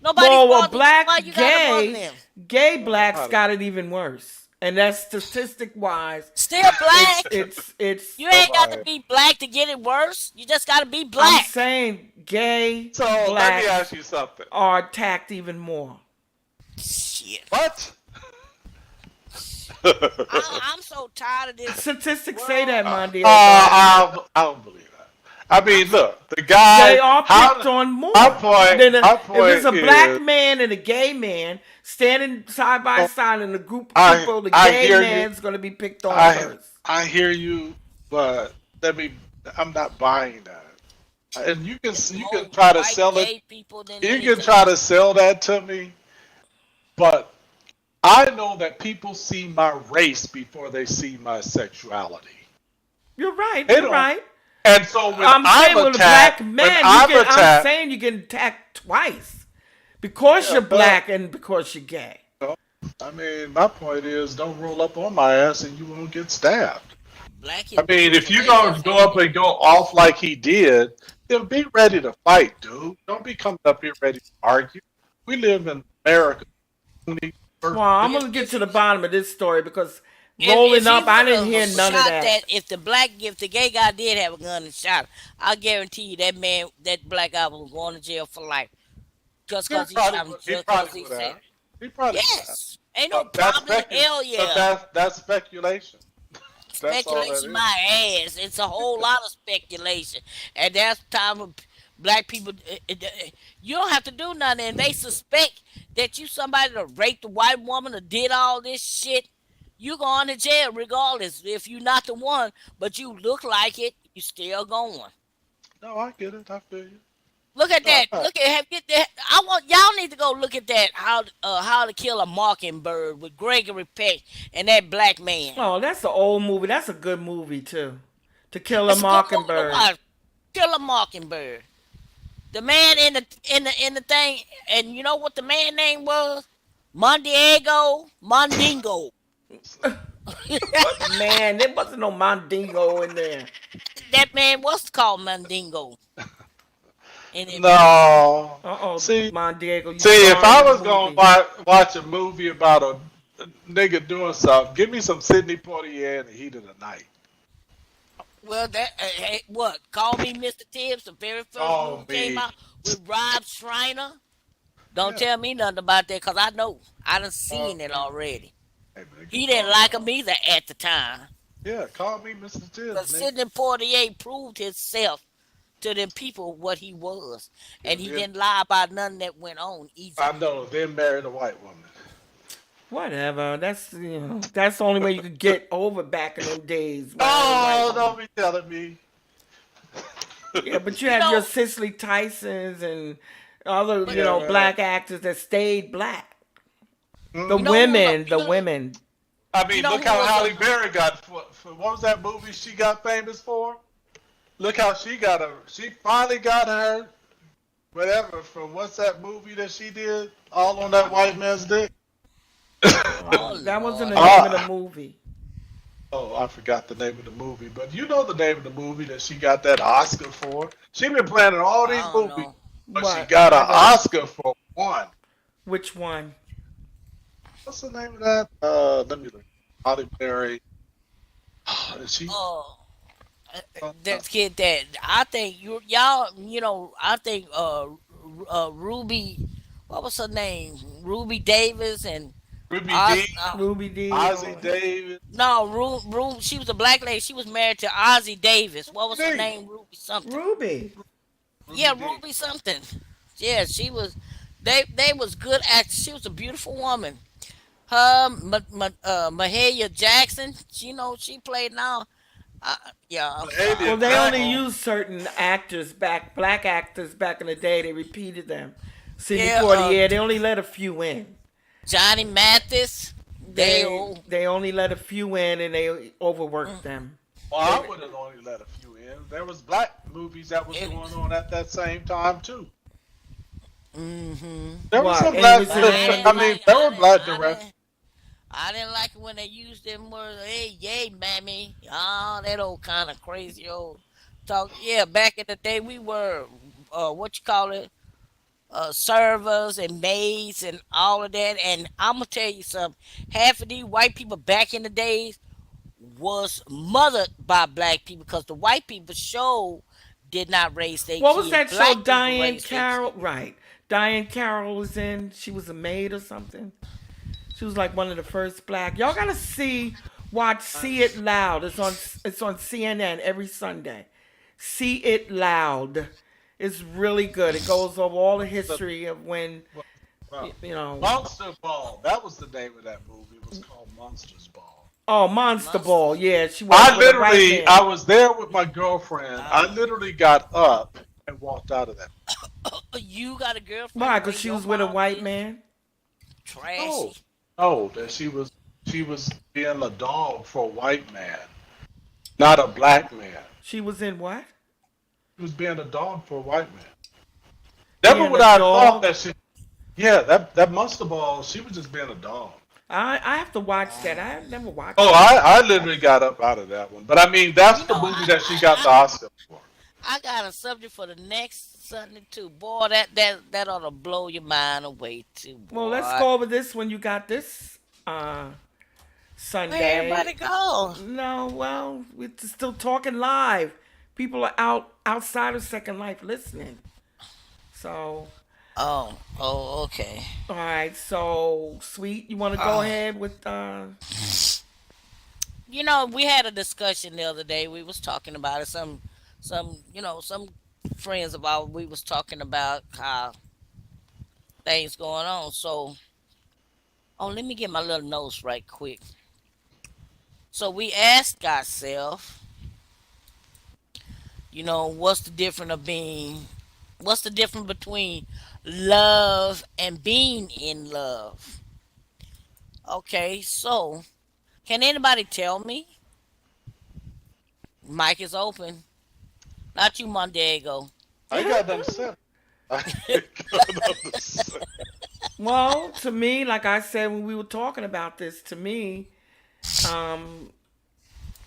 Nobody's Well, bothering you. Why you gotta bother them? gay We don't know blacks how to. got it even worse, and that's statistic wise. Still It's black. it's. You ain't got to Right. be black to get it worse. You just got to be I'm black. saying gay So let me blacks ask you something. are attacked even more. Shit. What? I'm so tired of this. Statistics say that, Mon Diego. I don't believe that. I mean, look, the guy. They are How, picked on more. my point. Than My if point it's a black is, man and a gay man standing side by side in a group of I people, the I gay hear you. man's going to be picked on I first. I hear you, but I'm not buying that. And you More can try to white sell it. gay people than You anything. can try to sell that to me, but I know that people see my race before they see my sexuality. You're right. They You're don't. right. And so when I'm saying with a attacked, black when man, I'm I'm attacked, saying you get attacked twice because yeah, you're but black and because you're gay. I mean, my point is, don't roll up on my ass and you won't get stabbed. Black I and mean, if you're race gonna is go up and go off like he did, then be ready to fight, dude. Don't be coming up here ready to argue. We live in America. Well, I'm if, gonna get if to the bottom of this story because if rolling he up, I would didn't have hear none of shot that. that, if the gay guy did have a gun and shot him, I guarantee you that black guy was going to jail for life just He because he shot him, he just because probably he would said have. He probably would have. yes. Ain't no But that's problem. Hell but yeah. that's speculation. That's all that Speculation is. my ass. It's a whole lot of speculation, and that's the time of black people. You don't have to do nothing, and they suspect that you somebody that raped a white woman or did all this shit. You going to jail regardless. If you're not the one, but you look like it, you still going. No, I get it. I feel you. Look at No, I'm that. not. Look at get that. I want y'all need to go look at that. How to Kill a Mockingbird with Gregory Peck and that black man. Oh, that's an old movie. That's a good movie too. To Kill a It's a good movie to Mockingbird. watch. Kill a Mockingbird. The man in the thing, and you know what the man name was? Mondiego Mondingo. What man? There wasn't no Mandingo in there. That man was called Mondingo. And it, No. Uh-oh, See, Mon Diego, you if starring I in the was gonna movie. watch a movie about a nigga doing something, give me some Sidney Poitier in the heat of the night. well, that hey, what? Call Me Mr. Tibbs, the very first Oh, movie came me. out with Rob Schreiner. Don't Yeah. tell me nothing about that, cause I know I done Oh, seen it already. hey, man, He get didn't calm like down. him either at the time. Yeah, call me Mr. But Tibbs, nigga. Sidney Poitier proved himself to them people what he was. Yeah, And he then, didn't lie about nothing that went on either. I know. Then married a white woman. Whatever. That's the only way you could get over back in them days. Oh, Right. don't be telling me. Yeah, but you You have your know, Cicely Tysons and other, but Yeah, man. black actors that stayed black. The you Mhm. know who women, you the know, women. I you mean, know look who how was Halle a Berry got for what was that movie she got famous for? Look how she got her. She finally got her whatever from what's that movie that she did? All on that white man's dick. Oh That wasn't Lord. the name of the Ah, movie. oh, I forgot the name of the movie, but you know the name of the movie that she got that Oscar for. She been playing in all these I don't movies, know. but she What? got an I don't. Oscar for one. Which one? What's the name of that? Let me look. Holly Berry. Is she? Oh, Uh, that kid that I think y'all, I think Ruby, what was her name? Ruby Davis and Ruby Oz, Dee, Ruby D. All Ozzie that. Davis. no, she was a black lady. She was married to Ozzy Davis. What was her Ruby D. name? Ruby something. Ruby. Yeah, Ruby D. Ruby something. Yeah, she was. They was good actors. She was a beautiful woman. Her, Mahalia Jackson. She played now. Uh, yeah, I'm Well, Alien sorry. they only Jackson. used certain actors back, black actors back in the day. They repeated them. Sidney Yeah, Poitier. They only let a few in. Johnny Mathis. They oh, They only let a few in, and they overworked mm, them. Well, They I would have only let a few in. There was black movies that was it, going on at that same time too. mm-hmm. There was what? some And he black. was But in. I mean, there were black directors. I didn't like it when they used them words. Hey, yay, mammy. Oh, that old kind of crazy old talk. Yeah, back in the day, we were what you call it, servers and maids and all of that. And I'm gonna tell you something. Half of these white people back in the days was mothered by black people because the white people show did not raise their What was kids. that show? Black people Diane raised their Carroll. kids. Right. Diane Carroll was in. She was a maid or something. She was like one of the first black. Y'all gotta watch See It Loud. It's on CNN every Sunday. See It Loud. It's really good. It goes over all the The history of when well, you know. Monster Ball. That was the name of that movie. It was called Monsters Ball. Oh, Monster Monsters. Ball. Yeah, she went with a white I man. was there with my girlfriend. I Uh, literally got up and walked out of that. you got a girlfriend Why? the Cause way she your was with a mom white is man. trashy. No, no, that she was being a dog for a white man, not a black man. She was in what? She was being a dog for a white man. Never Being would a I have thought dog. that she. Yeah, that Monster Ball. She was just being a dog. I have to watch that. I Um, have never Oh, watched that. I literally got up out of that one. But I mean, that's the movie that she got the Oscar for. I got a subject for the next Sunday too. Boy, that ought to blow your mind away too, Well, let's boy. go over this when you got this Where Sunday. everybody go? No, well, we're still talking live. People are outside of Second Life listening. So, Oh, okay. all right. So, sweet, you want to go Uh, ahead with we had a discussion the other day. We was talking about it. Some friends of ours. We was talking about how things going on. So, oh, let me get my little notes right quick. So we asked ourselves, what's the difference between love and being in love? Okay, so can anybody tell me? Mic is open. Not you, Mondego. I ain't got nothing to say. I ain't got nothing to say. well, to me, like I said when we were talking about this, to me, um,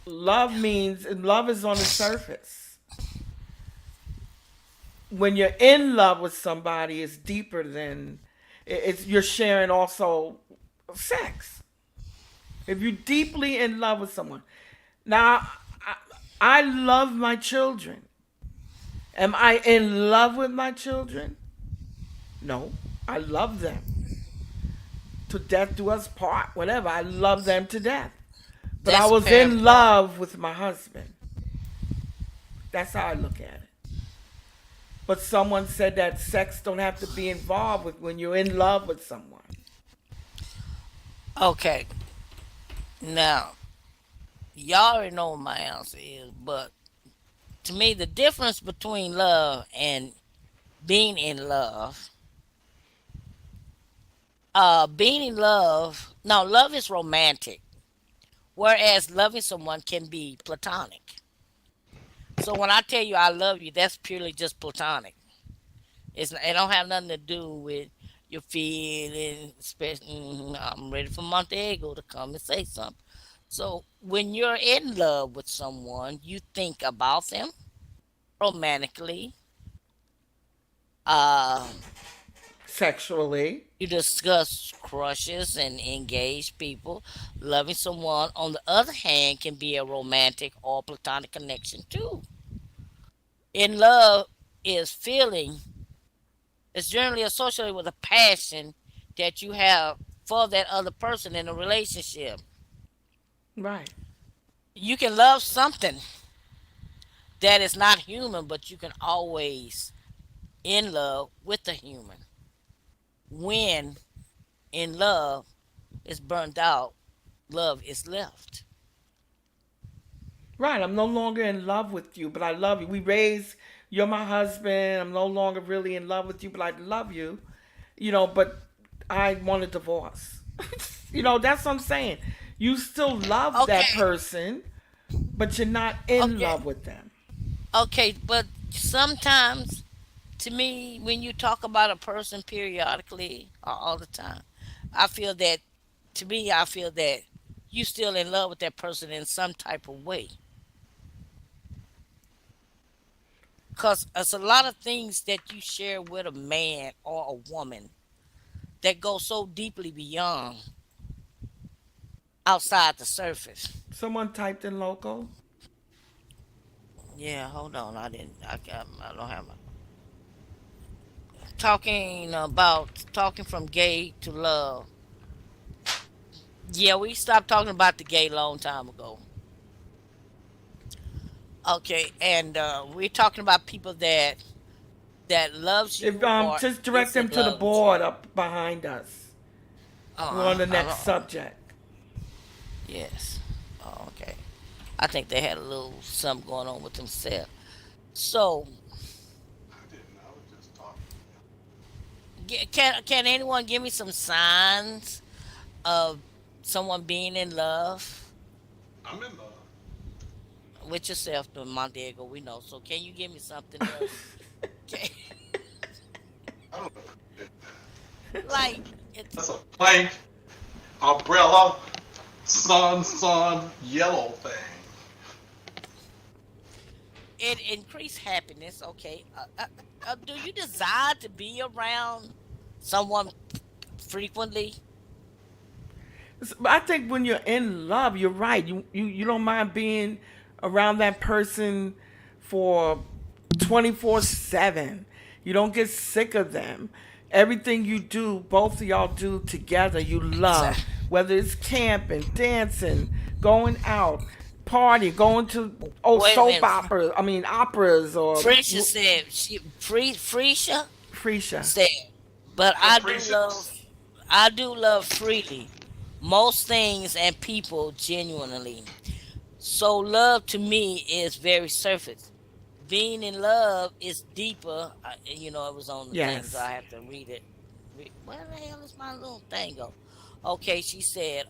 love is on the surface. When you're in love with somebody, it's deeper than it's you're sharing also sex. If you're deeply in love with someone, now I love my children. Am I in love with my children? No, I love them to death do us part. Whatever, I love them to death. But I That's was apparent in part. love with my husband. That's how I look at it. But someone said that sex don't have to be involved with when you're in love with someone. Okay, now y'all already know what my answer is, but to me, the difference between love and being in love, being in love, now love is romantic, whereas loving someone can be platonic. So when I tell you I love you, that's purely just platonic. It don't have nothing to do with your feelings. Especially, I'm ready for Montego to come and say something. So when you're in love with someone, you think about them romantically. Uh, Sexually. you discuss crushes and engaged people. Loving someone, on the other hand, can be a romantic or platonic connection too. In love is feeling. It's generally associated with a passion that you have for that other person in a relationship. Right. You can love something that is not human, but you can always in love with a human. When in love is burnt out, love is left. Right. I'm no longer in love with you, but I love you. We raised, you're my husband. I'm no longer really in love with you, but I love you. But I want a divorce. That's what I'm saying. You still love that Okay, person, but you're not in okay, love with them. okay, but sometimes to me, when you talk about a person periodically or all the time, I feel that to me, I feel that you still in love with that person in some type of way. Because it's a lot of things that you share with a man or a woman that go so deeply beyond outside the surface. Someone typed in local. Yeah, hold on. I don't have my. Talking about talking from gay to love. Yeah, we stopped talking about the gay long time ago. Okay, and we're talking about people that loves If you or just direct them isn't to the loves board you. up behind us. We're Oh, on the I next don't. subject. Yes. Oh, okay. I think they had a little something going on with themselves. So, I didn't know. I was just talking. can anyone give me some signs of someone being in love I'm in love. with yourself, Montego? We know. So, can you give me something else? Can, I don't know. like it's That's a plank, umbrella, sun, yellow thing. it increased happiness. Okay. Do you desire to be around someone frequently? I think when you're in love, you're right. You don't mind being around that person for 24/7. You don't get sick of them. Everything you do, both of y'all do together, you love. Exactly. Whether it's camping, dancing, going out, party, going to Wait a soap minute. operas. I mean operas or Frisha said Frisha Freesha. said, but Capricious. I do love freely, most things and people genuinely. So love to me is very surface. Being in love is deeper. It was on the thing, so Yes. I have to read it. Where the hell is my little thing go? Okay, she said,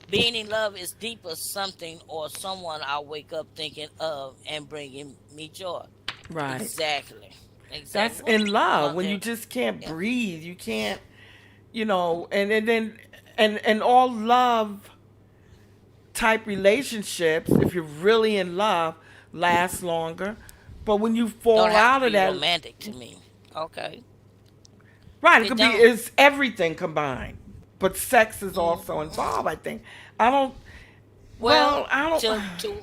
being in love is deeper, something or someone I wake up thinking of and bringing me joy. Right. Exactly. Exactly. That's What in love when you Montego? just can't Yeah. breathe. You can't, and then and all love type relationships, if you're really in love, last longer. But when you Don't fall have to out of be that, romantic to me. Okay. right, it It could be don't. it's everything combined. But sex is also Mm. involved, I think. I don't Well, I don't to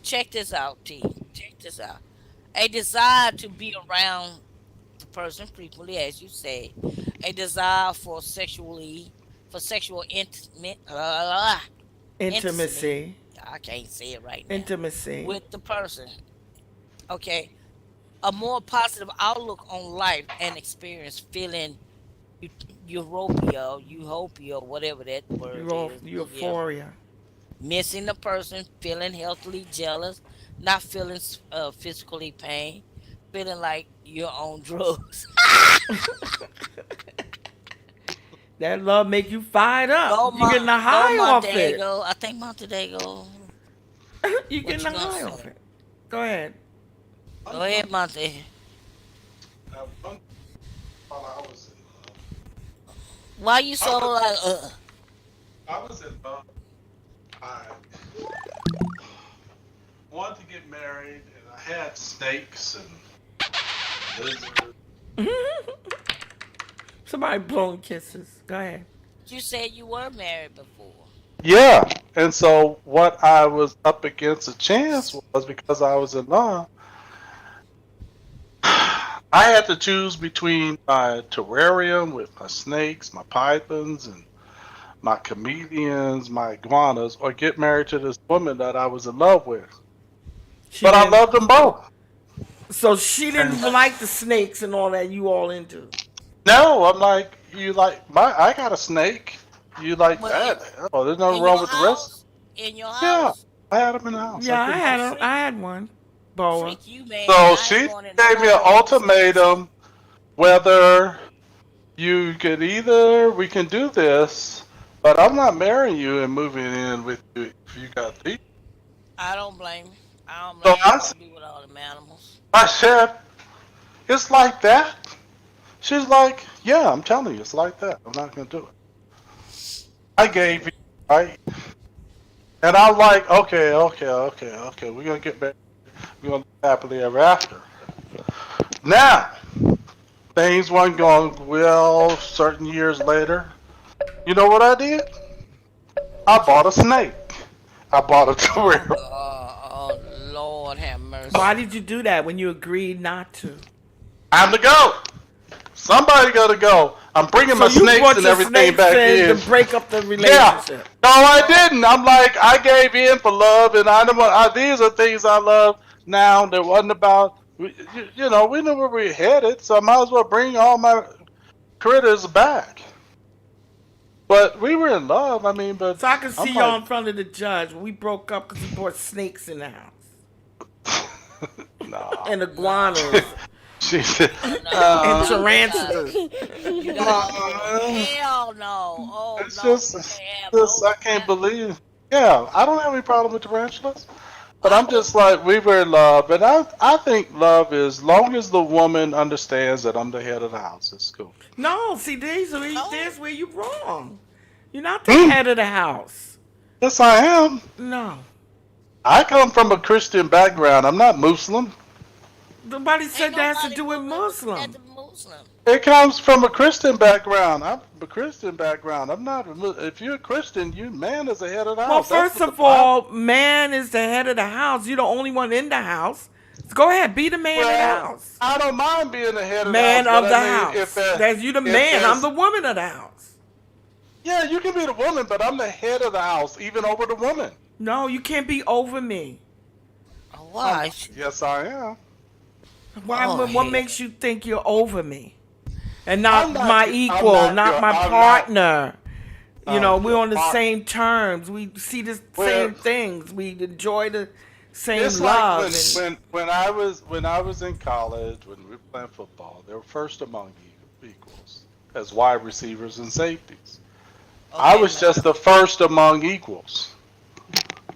check this out, T. Check this out. A desire to be around the person frequently, as you say. A desire for sexual intimacy. intimacy. I can't say it right now. Intimacy. With the person. Okay. A more positive outlook on life and experience, feeling eu- euphoria, whatever that word is. Yeah. Euphoria. Missing the person, feeling healthily jealous, not feeling physically pain, feeling like you're on drugs. That love make you fired up. You getting a Go high off it. Montego. I think Montego. You What getting you a gonna high off say? it. Go ahead. Go ahead, Monty. One while I was Why you I so was like? I was in love. I wanted to get married, and I had snakes and lizards. Somebody blowing kisses. Go ahead. You said you were married before. Yeah, and so what I was up against a chance was because I was in love. I had to choose between my terrarium with my snakes, my pythons, and my chameleons, my iguanas, or get married to this woman that I was in love with. She But I didn't. loved them both. So she And didn't like the snakes and all that you all into. no, I'm like, you like my? I got a snake. You like Well, that? Oh, there's nothing in wrong your with the rest. house, in your Yeah, house. I had them in the house. I Yeah, I couldn't had Oh, help a, it. freak, I had one. Boa. freak you, man. So I ain't she going in gave me an nobody house with snakes. ultimatum whether you could either we can do this, but I'm not marrying you and moving in with you if you got these. I don't blame you. I don't So blame. I ain't gonna be with all them animals. I said, it's like that. She's like, yeah, I'm telling you, it's like that. I'm not gonna do it. I gave you right, and I'm like, okay. We're gonna get back. We're gonna live happily ever after. Now things weren't going well. Certain years later, you know what I did? I bought a snake. I bought a Oh terrarium. God. Oh Lord, have Why mercy. did you do that when you agreed not to? Time to go. Somebody gotta go. I'm bringing So my you snakes brought and your everything snakes back in to in. break up the Yeah. relationship. No, I didn't. I'm like, I gave in for love, and I know these are things I love now. That wasn't about, you know, we knew where we were headed, so I might as well bring all my critters back. But we were in love. I mean, but So I can see I'm y'all like, in front of the judge. We broke up because he brought snakes in the house nah. and No, iguanas She said, and no, you got tarantulas. you got hell no. Oh it's no, just, you can't have just, no I can't believe. Yeah, I don't have any problem with tarantulas. But I I'm would just like, we were in love. And I think love is, long as the woman understands that I'm the head of the house, it's cool. No, see, there's no. where you wrong. You're not the Hmm? head of the house. Yes, I am. No. I come from a Christian background. I'm not Muslim. Nobody Ain't said that has to nobody do with at Muslim. the Muslim. It comes from a Christian background. I'm from a Christian background. I'm not. If you're a Christian, you man is the head of the Well, house. That's first what the of Bible. all, man is the head of the house. You're the only one in the house. So go ahead, be the man of the Well, house. I don't mind being the head of the house, Man but of I the mean, house. That's you the if man. I'm there's the woman of the house. yeah, you can be the woman, but I'm the head of the house, even over the woman. No, you can't be over me. Oh, Um, why? yes, I am. Why? Oh What hell. makes you think you're over me and I'm not not. my I'm equal, not not your. my I'm not. partner? You know, we're Your on the part. same terms. We see the Where same things. We enjoy the same it's like love. And when I was in college when we were playing football, they were first among equals as wide receivers and safeties. I Okay, was man. just the first among equals.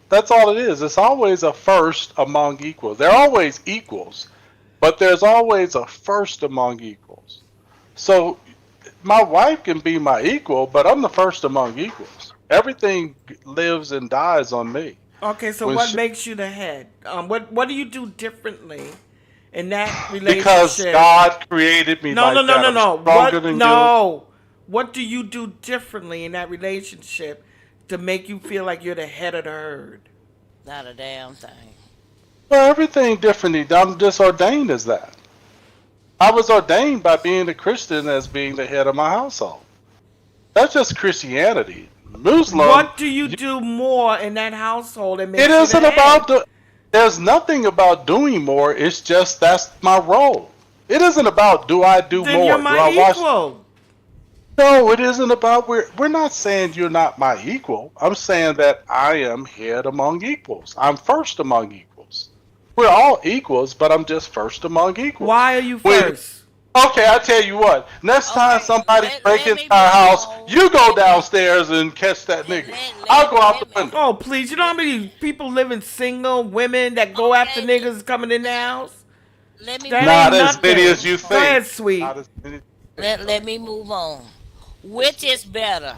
That's all it is. It's always a first among equals. They're always equals, but there's always a first among equals. So my wife can be my equal, but I'm the first among equals. Everything lives and dies on me. okay, so When what she, makes you the head? What do you do differently in that because relationship? God created me No, no, like no, that. no, I'm no. stronger What? than you. No. What do you do differently in that relationship to make you feel like you're the head of the herd? Not a damn thing. Well, everything differently. I'm just ordained as that. I was ordained by being a Christian as being the head of my household. That's just Christianity. Muslim, What do you do more in that household that it makes you the isn't head? about there's nothing about doing more. It's just that's my role. It isn't about do I do Then you're more? Do my I wash? equal. No, it isn't about we're not saying you're not my equal. I'm saying that I am head among equals. I'm first among equals. We're all equals, but I'm just first among equals. Why are you When first? Okay, I tell you what. Next time Okay, somebody break let into me our move house, on. you go Let me downstairs and catch that let nigga. let I'll go let, out the let me. window. Oh, please. You know how many people living single, women that go after Okay, niggas coming in the house? let me That move ain't Not on. as Let me many nothing. as move you Go on. think. ahead, sweet. Not as many as you think. Go Let ahead. me move on. Yes, Which ma'am. is better,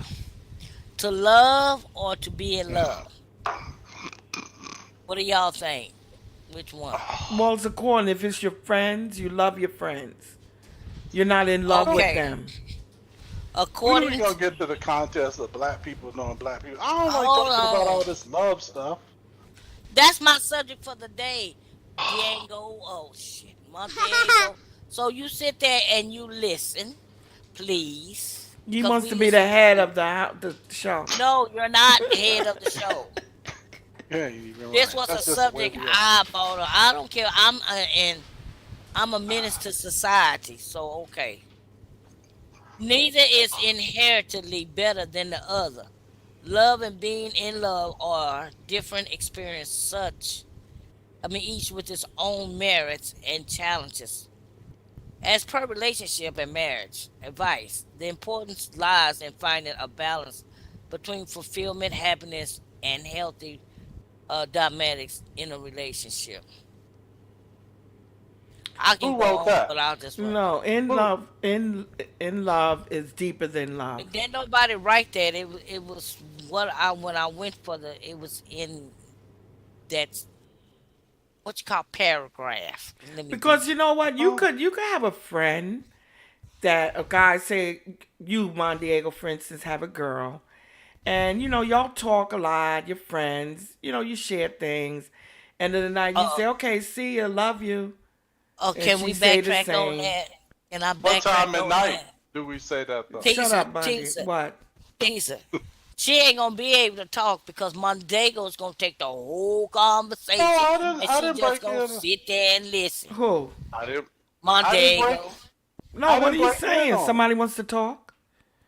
to love or to be in love? What do y'all think? Which one? Well, it's according. If it's your friends, you love your friends. You're not in love with Okay, them. We ain't according gonna to, get to the contest of black people knowing black people. I don't like hold talking about on. all this love stuff. That's my subject for the day. Diego, oh shit, Montego. So you sit there and you listen, please, He because wants we to be the listen to head you. of the show. No, you're not head of the show. You ain't even This right. was a That's just the way subject we are. I brought up. I don't care. I'm a menace to society. So okay, neither is inherently better than the other. Love and being in love are different experiences. Each with its own merits and challenges. As per relationship and marriage advice, the importance lies in finding a balance between fulfillment, happiness, and healthy dynamics in a relationship. I can Who go wrote on, that? but I'll just run. No, Who? in love is deeper than love. Did nobody write that? It was what I when I went for the it was in that what you call paragraph. Let me Because be. you know what, Oh, you could have a friend that a guy say you, Mon Diego, for instance, have a girl, and y'all talk a lot. You're friends. You share things. End of the night, you Uh, say, "Okay, see you, love you," and can she we say the backtrack on same. that? Can I what time backtrack at on night that? do we say that though? Shut Teaser, up, Bundy. teaser, What? teaser. She ain't gonna be able to talk because Mondiego's gonna take the whole No, conversation I didn't. and I she didn't just break gonna in. sit there and listen. Who? I didn't. I didn't break. Montego. No, I what are didn't you break in saying? on it. Somebody wants to talk?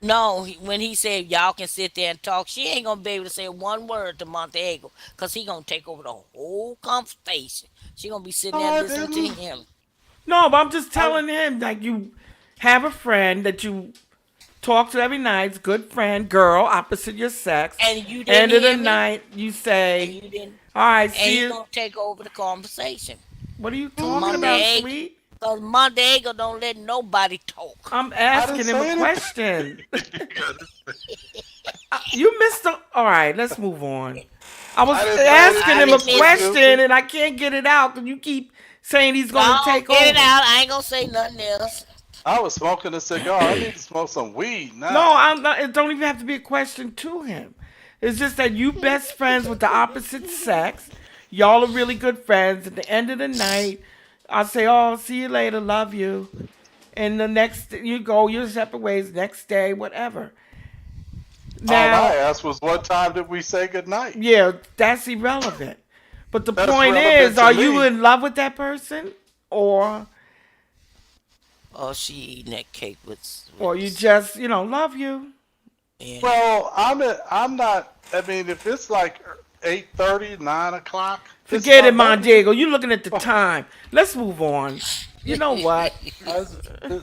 No, when he said y'all can sit there and talk, she ain't gonna be able to say one word to Montego because he gonna take over the whole conversation. She gonna be sitting No, there I listening to didn't. him. No, but I'm just I. telling him that you have a friend that you talk to every night, good friend, girl, opposite your sex. And you didn't End of the hear me, night, you and say, you didn't, "All right, and see he you." gonna take over the conversation. What are you Cause talking about, Mm, Montego, sweet? cause Montego don't let nobody talk. I'm I didn't asking him a say anything. question. You missed the. All right, let's move on. I I was didn't say No, asking I him anything. a didn't Sweet miss it. question Juicy. and I can't get it out because you keep saying he's going to No, take get it over. out. I ain't gonna say nothing else. I was smoking a cigar. I need to smoke some weed No, now. I'm not. It don't even have to be a question to him. It's just that you best friends with the opposite sex. Y'all are really good friends. At the end of the night, I say, "Oh, see you later, love you," and the next you go your separate ways. Next day, whatever. All I Now, asked was what time did we say goodnight? yeah, that's irrelevant. But the That's point relevant is, to are you me. in love with that person, or Oh, she eating that cake with or you just love you? yeah. Well, I'm not. I mean, if it's like 8:30, 9 o'clock, it's Forget it, not love you. Mondego. You looking at the time. Let's move on. You know what?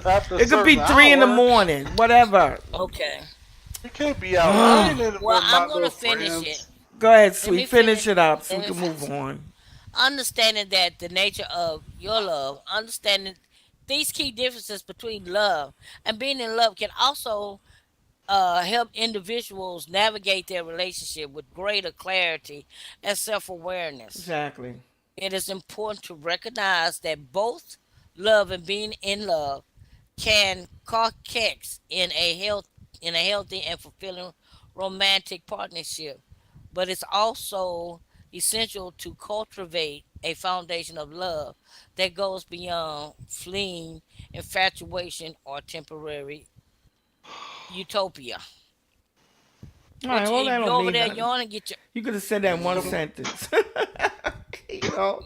After a It could be certain 3 in the hour, morning, whatever. Okay. you can't be out Go lying Well, with my I'm gonna little finish it. friends. ahead, Let me sweet. finish. Finish it up so Let we me can move finish. on. Understanding that the nature of your love, understanding these key differences between love and being in love can also help individuals navigate their relationship with greater clarity and self awareness. Exactly. It is important to recognize that both love and being in love can coexist in a healthy and fulfilling romantic partnership, but it's also essential to cultivate a foundation of love that goes beyond fleeing infatuation or temporary utopia. All right. What Well, that you don't over mean there nothing. yawning? Get your You could have said that in one mm-hmm, sentence. you know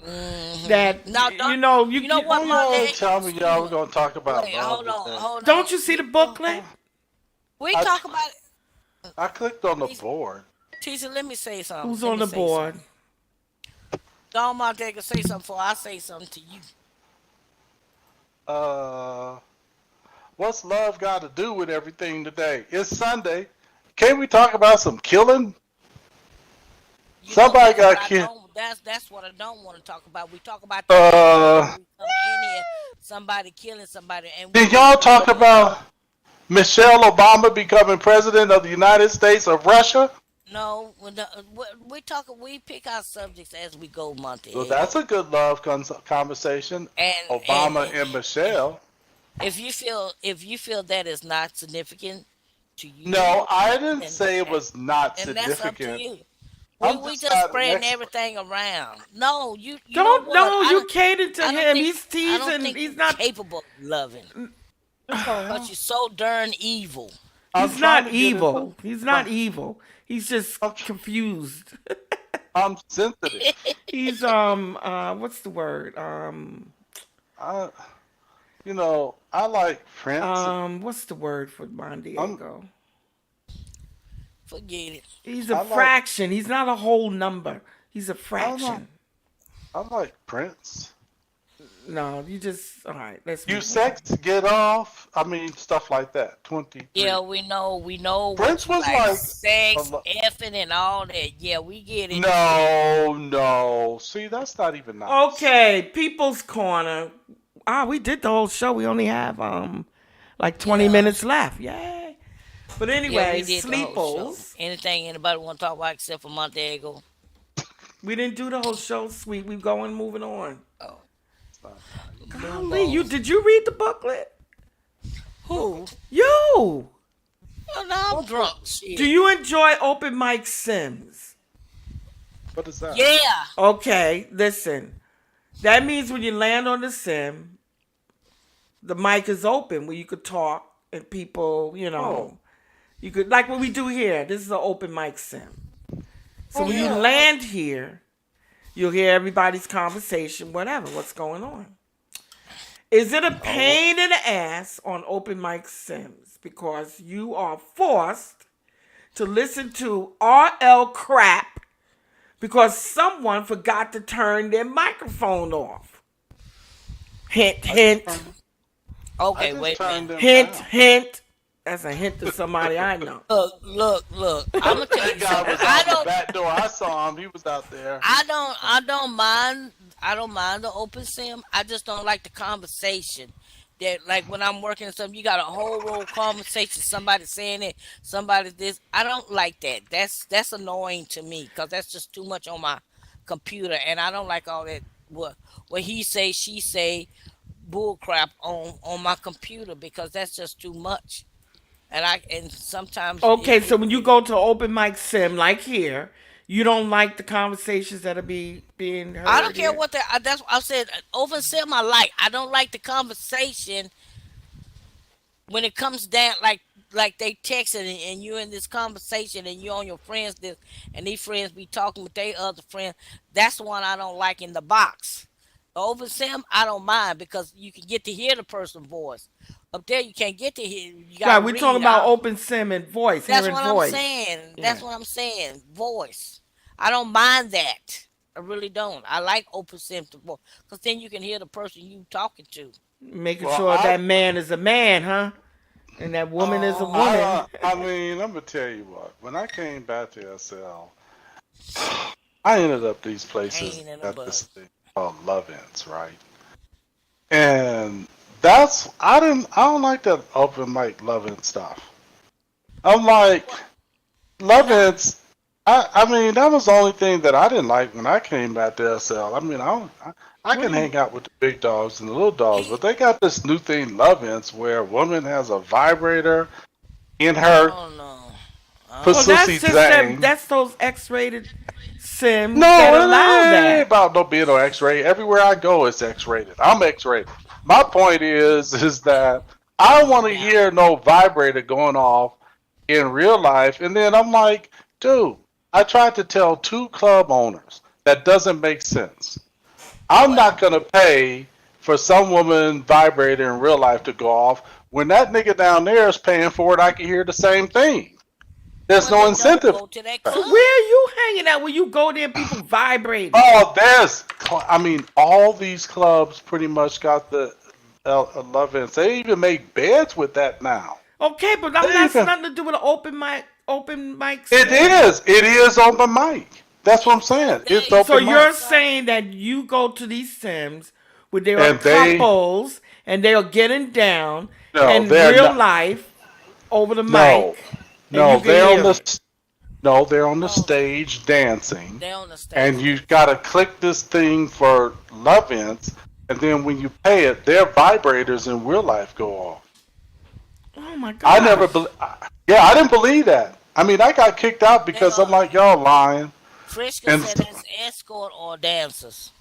that. mm-hmm. Now, don't You, you know you what, Why y'all Monday? tell me Excuse y'all were me. gonna talk about Wait, love hold on, today? hold on. don't you see the You, booklet? we I talk about I clicked on the it. board. Teacher, let me say something. Who's Let on me the say board? something. Don't Montego say something before I say something to you. Uh, What's love got to do with everything today? It's Sunday. Can't we talk about some killing? You know, Somebody that's what got I killed. don't. That's what I don't want to talk about. We talk about that every Uh, time we come in here. Somebody killing somebody, and we did just y'all talk bring it up. about Michelle Obama becoming president of the United States of Russia? No, we talk. We pick our subjects as we go, Well, that's Montego. a good love conversation. Obama and And Michelle. if you feel that is not significant to No, you, I didn't then say it was not then that's up to significant. you. We I'm we just just not an spreading expert. everything around. No, you know Don't what? know. You catered to I don't him. think He's I don't teasing. think He's you not. capable of loving Yes, I because am. you're so darn evil. I'm He's trying not to get into. evil. He's I'm, not evil. He's just I'm, tr- confused. I'm sensitive. He's what's the word? I, I like Prince. What's the word for Don I'm, Diego? Forget it. He's a I like, fraction. He's not a whole number. He's a I like, fraction. I like Prince. No, you just all right. Let's You move on. sex, get off. I mean, stuff like that. 23. Yeah, we know what Prince you was like. like, a Sex, lo- effing, and all that. Yeah, we get it. no, no. See, that's not even nice. Okay, People's Corner. We did the whole show. We only have like 20 Yeah, minutes left. Yay. But yeah, we anyway, did the whole show. Sleeples. Anything anybody want to talk about except for Montego? We didn't do the whole show, sweet. We going moving on. Oh, It's not nice. move Golly, on. did you read the booklet? Who? You. Oh, no, I'm drunk. Do Shit. you enjoy open mic Sims? What is that? Yeah. Okay, listen. That means when you land on the sim, the mic is open where you could talk and people, Oh, you could like what we do here. This is an open mic sim. So oh when you Yeah. yeah. land here, you'll hear everybody's conversation, whatever, what's going on. Is it a Oh, pain in the ass on open mic sims because you are forced to listen to RL crap because someone forgot to turn their microphone off? Hint, I just hint, turned, I Okay, just wait a minute. turned them hint, down. hint. That's a hint to somebody I know. Look. I'm gonna tell That you guy something. was out the back door. I saw him. He was out there. I don't mind. I don't mind the open sim. I just don't like the conversation. That like when I'm working or something, you got a whole roll conversation. Somebody saying it, somebody this. I don't like that. That's annoying to me because that's just too much on my computer, and I don't like all that. What he say, she say, bull crap on my computer because that's just too much. And sometimes Okay, so when you go to open mic sim like here, you don't like the conversations that are being I don't heard care here. what that's what I said. Open sim I like. I don't like the conversation when it comes down like they texting and you're in this conversation and you're on your friends this and these friends be talking with their other friends. That's the one I don't like in the box. The open sim I don't mind because you can get to hear the person's voice. Up there you can't get to hear. You Right, gotta we're talking read. about open sim and voice, That's hearing what I'm voice. saying. That's Yeah, what I'm saying. Voice. I don't mind that. I really don't. I like open sim to voice because then you can hear the person you talking to. making Well, sure that man is a man, huh? And that woman is a woman. I mean, I'm gonna tell you what. When I came back to SL, I ended up these places Pain in the at butt. this thing called Love-Ins, right? And I don't like that open mic Love-In stuff. I'm like Why not? Love-Ins. I mean, that was the only thing that I didn't like when I came back to SL. I mean, I What can do you? hang out with the big dogs and the little dogs, He, but they got this new thing, Love-Ins, where a woman has a vibrator in her I don't know. I Well, don't know. pussy that's just them. zang. That's those X-rated sims that No, allow it ain't that. about no being on X-ray. Everywhere I go, it's X-rated. I'm X-rated. My point is that I don't want to Yeah. hear no vibrator going off in real life. And then I'm like, dude, I tried to tell two club owners that doesn't make sense. I'm Well, not gonna pay for some woman vibrator in real life to go off when that nigga down there is paying for it. I can hear the same thing. There's well no then don't incentive. go to that So club. where are you hanging out when you go there? People vibrating. Oh, I mean, all these clubs pretty much got the Love-ins. They even make beds with that now. Okay, but They that's even, nothing to do with an open mic it sim. is. It is on the mic. That's what I'm saying. It's There So open you go, you're mic. son. saying that you go to these sims where there are And they, couples and they are getting down no, in they're real not. life over the No, mic, and you no, can they're on hear the, it. no, they're on the No, stage dancing. they on the And stage you dancing. gotta click this thing for love-ins. And then when you pay it, their vibrators in real life go off. Oh my I never, gosh! yeah, I didn't believe that. I mean, I got kicked out They because I'm like, y'all lying. Frischka And said that's escort or dancers.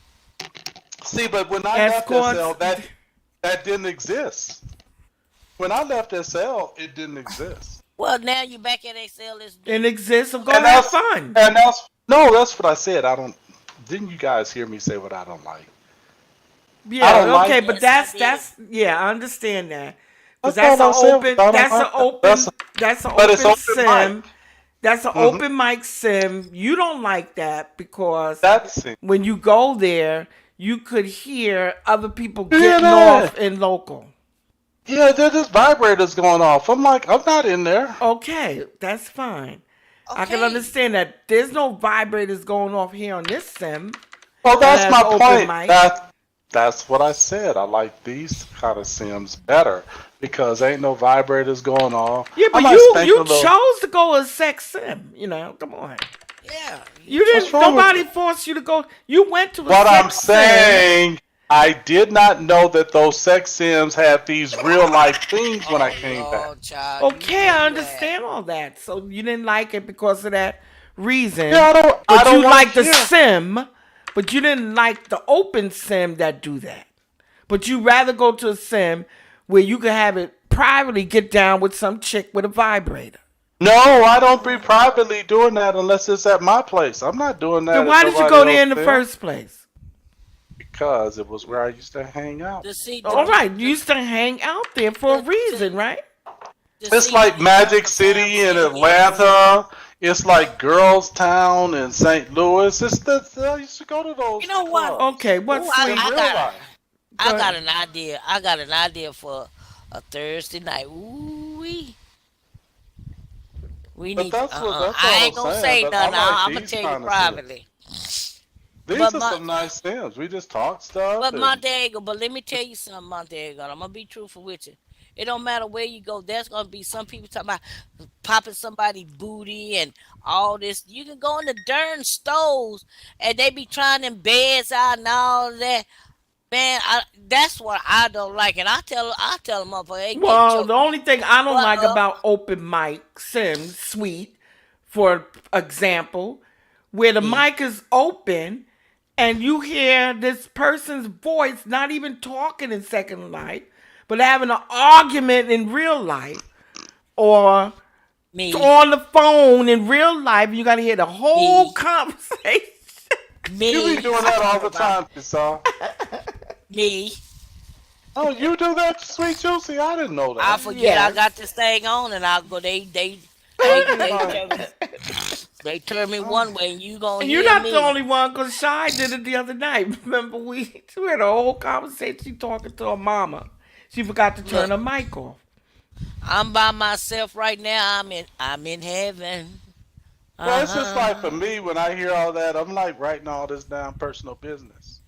see, but when I left SL, Escorts that didn't exist. When I left SL, it didn't exist. Well, now you back at XL. Let's and do. exist. So go And have that's fun. and that's no, that's what I said. I don't. Didn't you guys hear me say what I don't like? I don't Yeah, like. okay, but Yes, I did. that's yeah, I understand that because That's all I said. I don't like that. that's an But it's open open mic. sim. That's an Mm-hmm. open mic sim. You don't like that because That's it. when you go there, you could hear other people You hear getting that? off in local. Yeah, there's just vibrators going off. I'm like, I'm not in there. Okay, that's fine. I can Okay. understand that. There's no vibrators going off here on this sim Well, that that's has my open point. mic. That's what I said. I like these kind of sims better because ain't no vibrators going off. Yeah, I but might spank a you little. chose to go a sex sim. You know, come on. Yeah, you You What's didn't. chose. wrong with Nobody it? forced you to go. You went to a What I'm sex sim. saying, I did not know that those sex sims had these real life things when I Oh came back. Lord, child, you Okay, know I you had. understand all that. So you didn't like it because of that Yeah, reason, I but you don't want to like the hear. sim, but you didn't like the open sim that do that. But you rather go to a sim where you can have it privately get down with some chick with a vibrator. No, I don't be privately doing that unless it's at my place. I'm not doing Then that at why did you nobody go there else's in the sim first place? because it was where I used to hang out. To see All right, you used to hang out there for a to, reason, right? to It's see when like you come Magic from San City in Francisco. Atlanta. It's like Girls Town in St. Louis. I used to go to You those know what? clubs Okay, Oh, what's in sweet? real life. I Go got an idea. I got an idea for a Thursday night. Ooh, we But need. that's I all I'm ain't gonna saying. say But I nothing. like I'm gonna these tell you kind of sims. privately. These But are my some nice sims. We just talk stuff But and Montego, but let me tell you something, Montego. I'm gonna be truthful with you. It don't matter where you go. There's gonna be some people talking about popping somebody booty and all this. You can go in the darn stores and they be trying them beds out and all that. Man, that's what I don't like. And I tell them, motherfucker, hey, get Well, your the only thing I don't butt like up. about open mic sims, sweet, for example, where the Mm, mic is open and you hear this person's voice not even talking in second life, but having an argument in real life or me, on the phone in real life, you gotta hear the whole me, conversation. you be me. doing I that all care the about time, Tisa. me. Oh, you do that, Sweet Juicy? I didn't know I that. forget I got Yes. this thing on, and I go. Oh, you They like? tell me they turn me Oh, one way, and you gonna And you're hear not the me. only one, because Shy did it the other night. Remember, we had a whole conversation. She talking to her mama. She forgot to turn Look, her mic off. I'm by myself right now. I'm in heaven. well, Uh it's just like for huh. me when I hear all that, I'm like writing all this down personal business.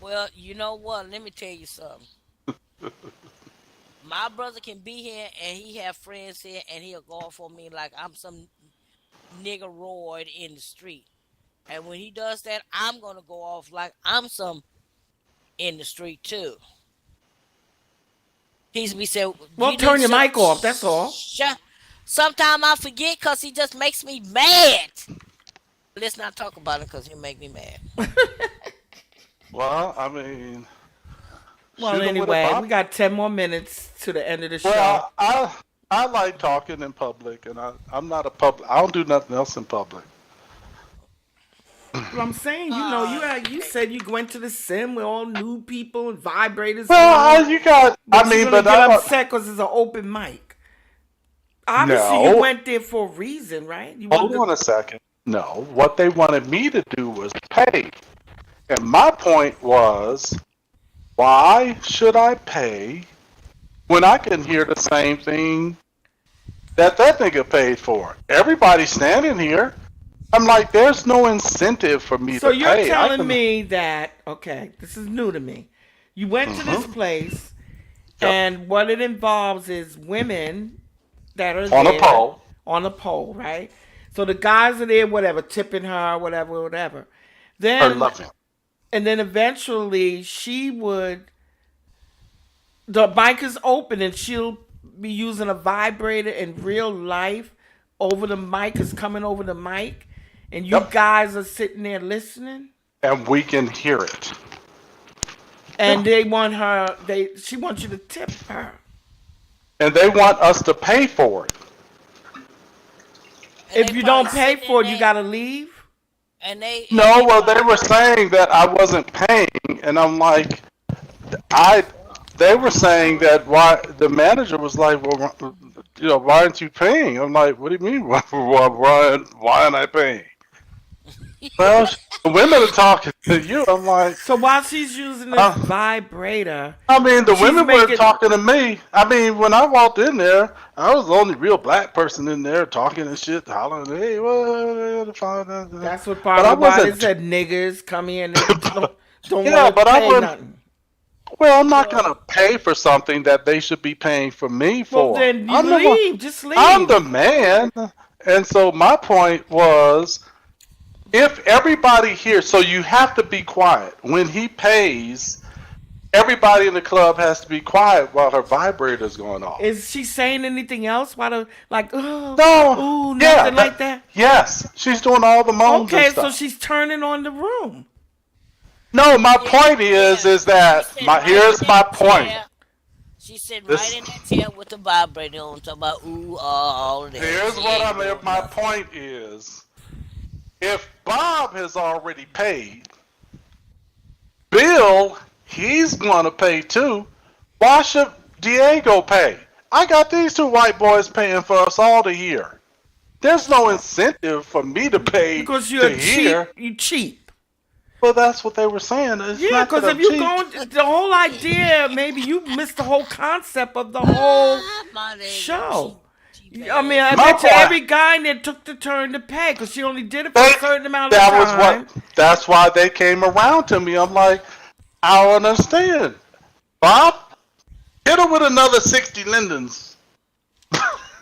Well, you know what? Let me tell you something. My brother can be here, and he have friends here, and he'll go off on me like I'm some nigga roid in the street. And when he does that, I'm gonna go off like I'm some in the street too. He's be said, Well, you need turn to your mic off. That's all. shut. Sometimes I forget because he just makes me mad. Let's not talk about it because he'll make me mad. Well, I mean, Well, shoot 'em with a anyway, we bop. got 10 more minutes to the end of the show. Well, I like talking in public, and I'm not a public. I don't do nothing else in public. Well, I'm saying, you Okay. said you went to the sim with all new people and vibrators on, Well, you got. I but you're mean, gonna but get I don't. upset because it's an open mic. Obviously, you No, went there for a reason, right? You hold wanted to. on a second. No, what they wanted me to do was pay, and my point was, why should I pay when I can hear the same thing that nigga paid for? Everybody's standing here. I'm like, there's no incentive for me So to you're pay. I telling can. me that, okay, this is new to me. You went to this Hmm. place, Yep. and what it involves is women that are On a there pole. on a pole, right? So the guys are there, whatever, tipping her, whatever, whatever. Her Then, loving. and then eventually she would, the mic is open and she'll be using a vibrator in real life over the mic, is coming over the mic, and you Yep. guys are sitting there listening. And we can hear it. And Yeah. they want her. She wants you to tip her. And they want us to pay for it. And they If you probably don't pay sitting in for it, you there, gotta leave. and No, they well, they probably were saying that I wasn't paying, and I'm like, I. They were saying that why the manager was like, well, why aren't you paying? I'm like, what do you mean? Why aren't I paying? Well, the women are talking to you. I'm like, So while she's using this uh, vibrator, I mean, the she's women were making. talking to me. I mean, when I walked in there, I was the only real black person in there talking and shit, hollering, hey, what? That's what But I probably why they wasn't. said niggers come here and they don't want Yeah, to but I pay wasn't. nothing. Well, I'm not well, gonna pay for something that they should be paying for me Well, for. then you I'm the one. leave. Just I'm leave. the man. And so my point was, if everybody here, so you have to be quiet when he pays. Everybody in the club has to be quiet while her vibrator's going off. Is she saying anything else? Why the like? Oh, No, ooh, yeah, nothing like that. yes, she's doing all the moans and Okay, so stuff. she's turning on the room. No, my yeah, point yeah. is She's that sitting right in here's my that point. chair. She's sitting right This in that chair with the vibrator on, talking about ooh, all of that. here's She what ain't I'm. doing My nothing. point is, if Bob has already paid, Bill, he's going to pay too. Why should Diego pay? I got these two white boys paying for us all to hear. There's no incentive for me to pay Because you're to cheap. hear. You cheap. Well, that's what they were saying. It's Yeah, not that because if I'm you cheap. going, the whole idea, maybe you missed the whole concept of the whole My name ain't show. cheap I mean, ass. I My bet you point. every guy in there took the turn to pay because she only did it for They, a certain amount of that was what. time. That's why they came around to me. I'm like, I don't understand. Bob, hit her with another 60 lindens.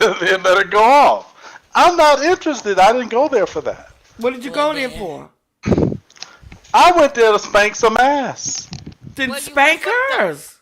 And let her go off. I'm not interested. I didn't go there for that. What did you Well go there then, for? I went there to spank some ass. Then well you went spank for the. hers.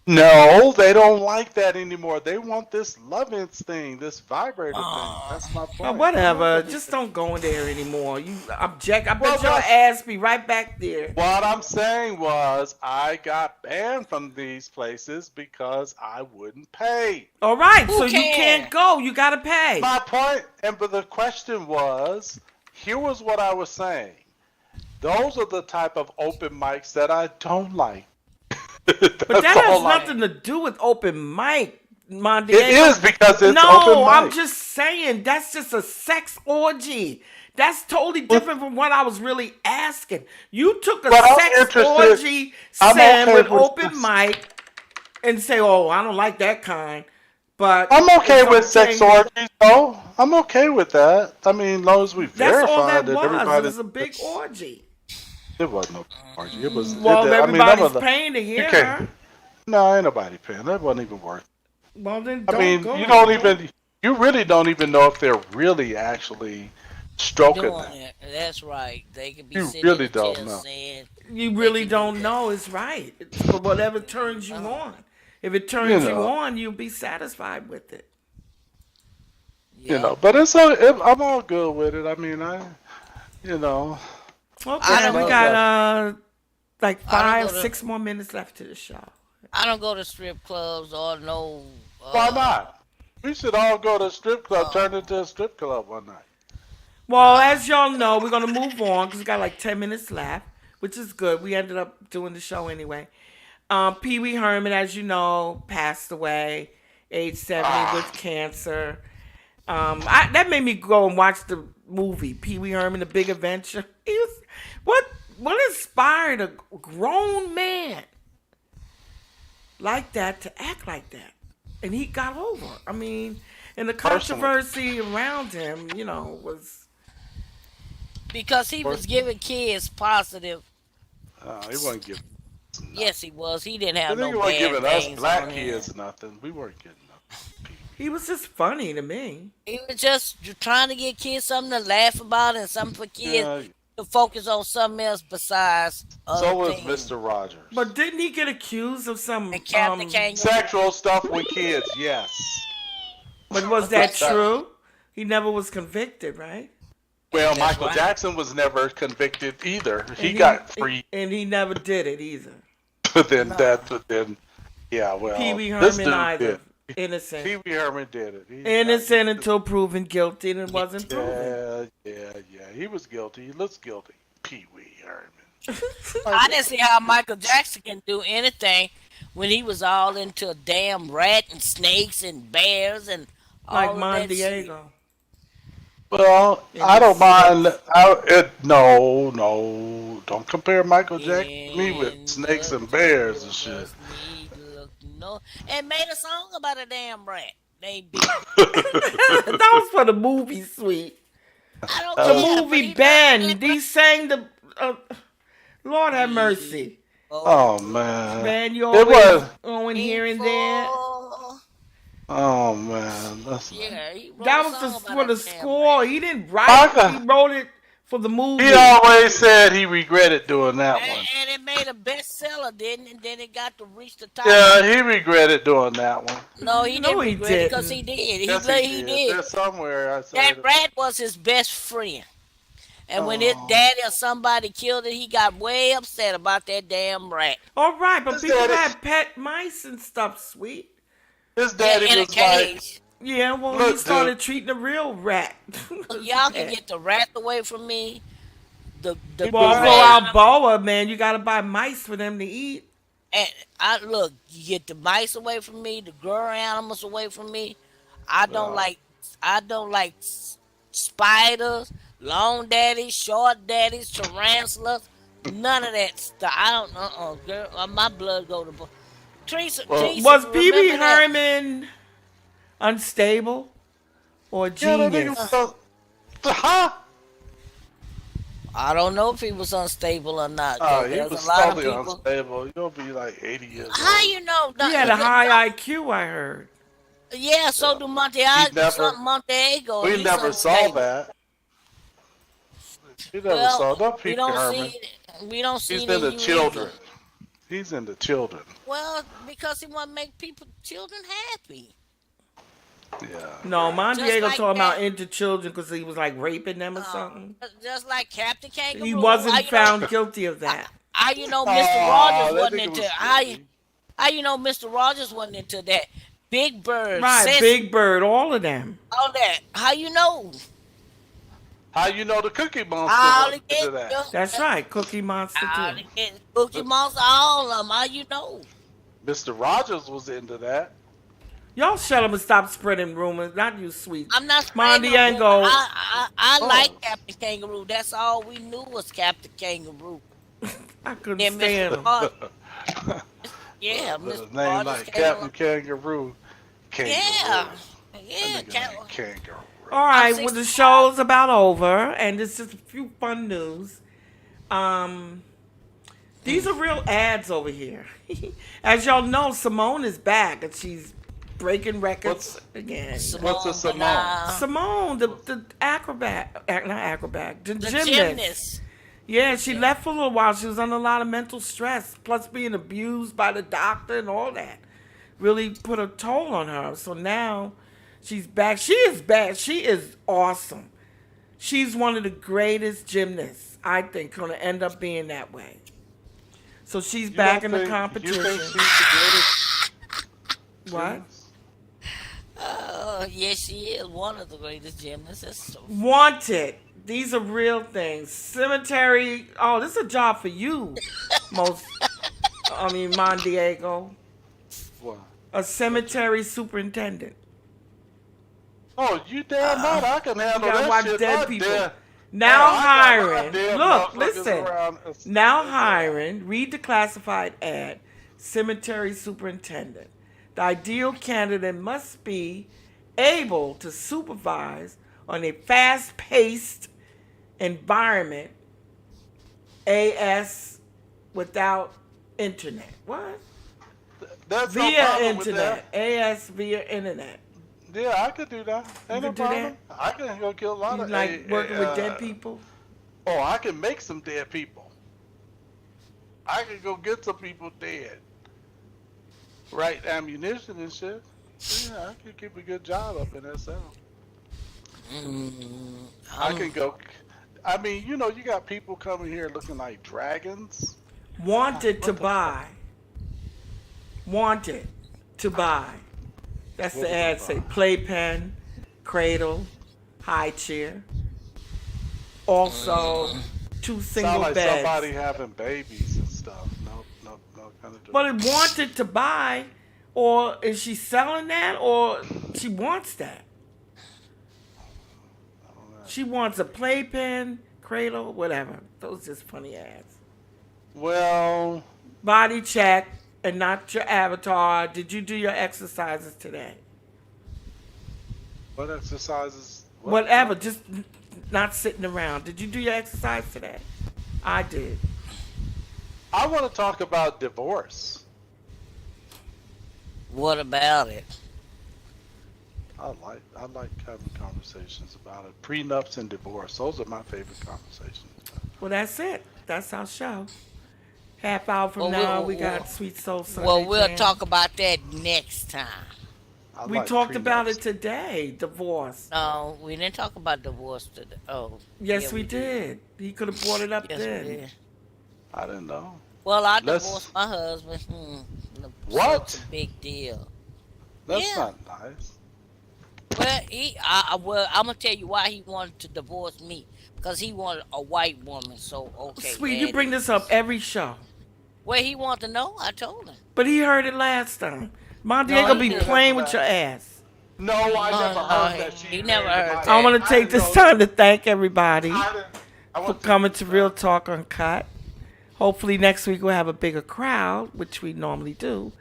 No, they don't like that anymore. They want this loving thing, this vibrator thing. That's my Oh, point. I'm not whatever. gonna Just don't go in there anymore. You object. I Well, bet your that's ass be right back there. what I'm saying was I got banned from these places because I wouldn't pay. All right, Who so you can? can't go. You gotta pay. My point, and but the question was, here was what I was saying. Those are the type of open mics that I don't like. But That's that has all I. nothing to do with open mic, Mon It Diego. is because it's open No, I'm mic. just saying that's just a sex orgy. That's totally But, different from what I was really asking. You took a but I'm sex interested. orgy I'm sim okay with with open mic and say, "Oh, I don't like that kind." But I'm it's okay with sex something. orgies, though. I'm okay with that. I mean, as long as we That's all verify that that was. It everybody. was a big orgy. It wasn't no orgy. It was. Well, I mean, that everybody's was a. paying to You hear can't. her. No, ain't nobody paying. That wasn't even worth it. Well, then I don't mean, go you don't anymore. even. You really don't even know if they're really actually stroking Doing them. it. That's right. They could be You sitting in really the don't chair know. saying You they really can do don't that. know is right. It's for whatever turns you Uh, on. If it You turns you know. on, you'll be satisfied with it. yep. But it's all. I'm all good with it. I mean, you know, I Okay, it's don't we go. not got like. like I don't go five, to. 6 more minutes left to the show. I don't go to strip clubs or no. Why not? We should all go to a strip club. Uh, Turn it into a strip club one night. Well, no. as y'all know, we're gonna move on because we got like 10 minutes left, which is good. We ended up doing the show anyway. Pee Wee Herman, as you know, passed away, age 70, with Ah, cancer. That made me go and watch the movie Pee Wee Herman: The Big Adventure. He was what? What inspired a grown man like that to act like that, and he got over. I mean, and the Personally, controversy around him, was because he was personally, giving kids positive. he wasn't giving us Yes, nothing. he was. He didn't The have no nigga wasn't bad giving us things on black him. kids nothing. We weren't getting nothing. Pee he was just funny to me. He was just trying to get kids something to laugh about and something for Wee. kids to focus on something else besides other So was things. Mr. Rogers. But didn't he get accused of And some? Captain Kangaroo. Sexual stuff with kids, yes. But was Okay, that so true? He never was convicted, right? Well, that's Michael right. Jackson was never convicted either. He And got free, he never did it either. but then No. yeah, Pee well, Wee this Herman dude either. did. Innocent. Pee Wee Herman did it. Innocent until proven guilty, and it wasn't proven. Yeah. He was guilty. He looks guilty. Pee Wee Herman. I didn't see how Michael Jackson can do anything when he was all into damn rat and snakes and bears and Like all of that shit. Mondiego. Well, And I the don't mind. snakes. No, don't compare Michael Jackson to me with In snakes the and two bears and of shit. us need look no and made a song about a damn rat. They be That was for the movie, sweet. I don't The Uh, care, but movie he done Ben. He sang the. Lord have mercy. oh man, Man, you it always was. going here and there. for Oh man, that's yeah, he wrote That a was song for about the a damn score. rat. He didn't write. He Michael. wrote it for the He movie. always said he regretted doing that one. And it made a bestseller, didn't it? And then it got to reach the top. Yeah, he regretted doing that one. No, he No, didn't he regret it because didn't. he did. Yes, He did. did. There's somewhere I That said, rat was his best friend. And when his oh, daddy or somebody killed it, he got way upset about that damn rat. All right, but his people daddy, had pet mice and stuff, sweet. his Yeah, daddy in a was like, cage. Yeah, well, he look, dude. started treating a real rat. Look, y'all can get the rat away from me. The He Well, was for gray like, animal. Alboa, man, you gotta buy mice for them to eat. And I look, you get the mice away from me, the girl animals away from me. I don't uh, like spiders, long daddies, short daddies, tarantulas, none of that stuff. I don't girl, my blood go to well, Teresa, Was you Pee Wee remember that? Herman unstable or yeah, the nigga genius? was, huh? I don't know if he was unstable or not. Oh, 'Cause he there's was a lot of totally people. unstable. You'll be like 80 years How old. you know? He had a high IQ, I heard. Yeah, so do He never, Montego. we He's never saw unstable. that. We never saw Well, no we Pee Wee don't Herman. see it. We don't see He's it in into you children. either. He's into children. Well, because he want to make children happy. Yeah. No, Just Mondiego like talking about that. into children because he was like raping them or Uh, something. just like Captain Kangaroo. He How wasn't you know? found guilty of that. How you know Mr. Oh, Rogers that wasn't nigga into was how you guilty. how you know Mr. Rogers wasn't into that Big Bird, Right, Sesame, Big Bird, all of them. all that. How you know? How you know the Cookie Monster All was the into that? That's right, Cookie Monster all too. the Cookie Monster, all of them. How you know? Mr. Rogers was into that. Y'all shut up and stop spreading rumors. Not you, sweet. I'm not spreading no rumor. Mondiego. I Oh, like Captain Kangaroo. That's all we knew was Captain Kangaroo. I couldn't And stand Mr. him. Rogers. Yeah, With a Mr. name Rogers like came Captain along. Kangaroo. Kangaroo. Yeah. That Yeah, nigga named Kangaroo. All I'm right, well, the 65. show's about over, and this is a few fun news. Um, these are real ads over here. As y'all know, Simone is back, and she's breaking records again. What's a Simone? Banana. Simone, the acrobat, not acrobat, the The gymnast. gymnast. Yeah, she left for a little while. She was under a lot of mental stress, plus being abused by the doctor and all that. Really put a toll on her. So now she's back. She is back. She is awesome. She's one of the greatest gymnasts, I think, going to end up being that way. So she's You back don't in the think- competition. You think she's the greatest? What? Yes, she is one of the greatest gymnasts. That's so Wanted. These are real things. Cemetery. Oh, this is a job for you, Mondiego. What? A cemetery superintendent. Oh, you damn right. I can You handle gotta that watch shit. dead right people. there. Now I got my hiring. damn Look, motherfuckers listen. around. Now hiring. Read the classified ad. cemetery superintendent. The ideal candidate must be able to supervise on a fast-paced environment, AS without internet. What? That's no Via problem with internet. that. AS via internet. Yeah, I could do that. Ain't no could do problem. I can go kill a lot You of like working with dead people? Oh, I can make some dead people. I can go get some people dead. Right, ammunition and shit. Yeah, I can keep a good job up in that cell. I can go. I mean, you know, you got people coming here looking like dragons. Wanted to What the buy. Wanted to buy. That's What the would ad you say. buy? Playpen, cradle, high chair. Also, two single Sound like beds. somebody having babies and stuff. No, kind of. But it wanted to buy, or is she selling that, or she wants that? She wants a playpen, cradle, whatever. Those just funny ads. Well, Body check and not your avatar. Did you do your exercises today? what exercises? Whatever, just not sitting around. Did you do your exercise today? I did. I want to talk about divorce. What about it? I like having conversations about it. Prenups and divorce. Those are my favorite conversations. Well, that's it. That's our show. Half hour from Well, now, we'll- we got Sweet Soul Sunday. Well, we'll Jam. talk about that next time. I We like talked about prenups. it today. Divorce. No, we didn't talk about divorce today. Oh, Yes, yeah, we did. He could have brought it up Yes, then. we did. I didn't know. Well, I Let's- divorced my husband. What? Such a big deal. That's Yeah. not nice. Well, I'm gonna tell you why he wanted to divorce me because he wanted a white woman. So okay, Sweet, you that bring is- this up every show. Well, he wanted to know. I told him. But he heard it last time. Mon Diego he be didn't. playing with your ass. No, I No, never no, heard that. he never heard that. I want to take this time to thank everybody I for want coming to Real Talk Uncut. Hopefully next week we'll have a bigger crowd, which we normally do.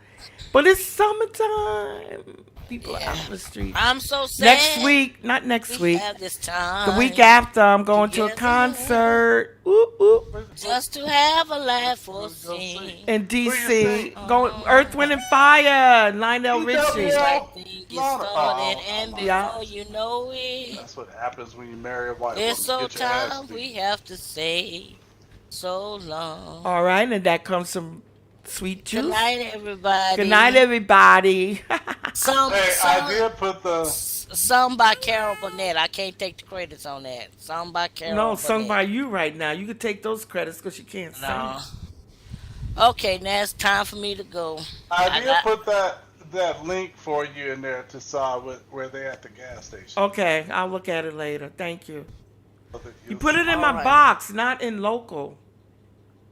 But it's summertime. People are out in the street. I'm so sad. Next week, not next we week. have this time. The week after, I'm going to a Together. concert. Ooh, ooh. Just to have a laugh or Go sing. see. In Where you DC. sing? Going Earth, Wind, and Fire. Lionel You Richie. tell me Right thing gets Florida. started, Oh, and oh, before yeah. you know it, That's what happens when you marry a white it's so woman. Get your ass time beat. we have to say so long. All right, and that comes from Sweet Good Juice. night, everybody. Good night, everybody. Some, Hey, some, I did put the. some by Carol Burnett. I can't take the credits on that. Some by Carol No, Burnett. sung by you right now. You could take those credits because you can't No. sing. Okay, now it's time for me to go. I did got- put that link for you in there to saw where they at the gas station. Okay, I'll look at it later. Thank you. So that You put it in All my right. box, not in local.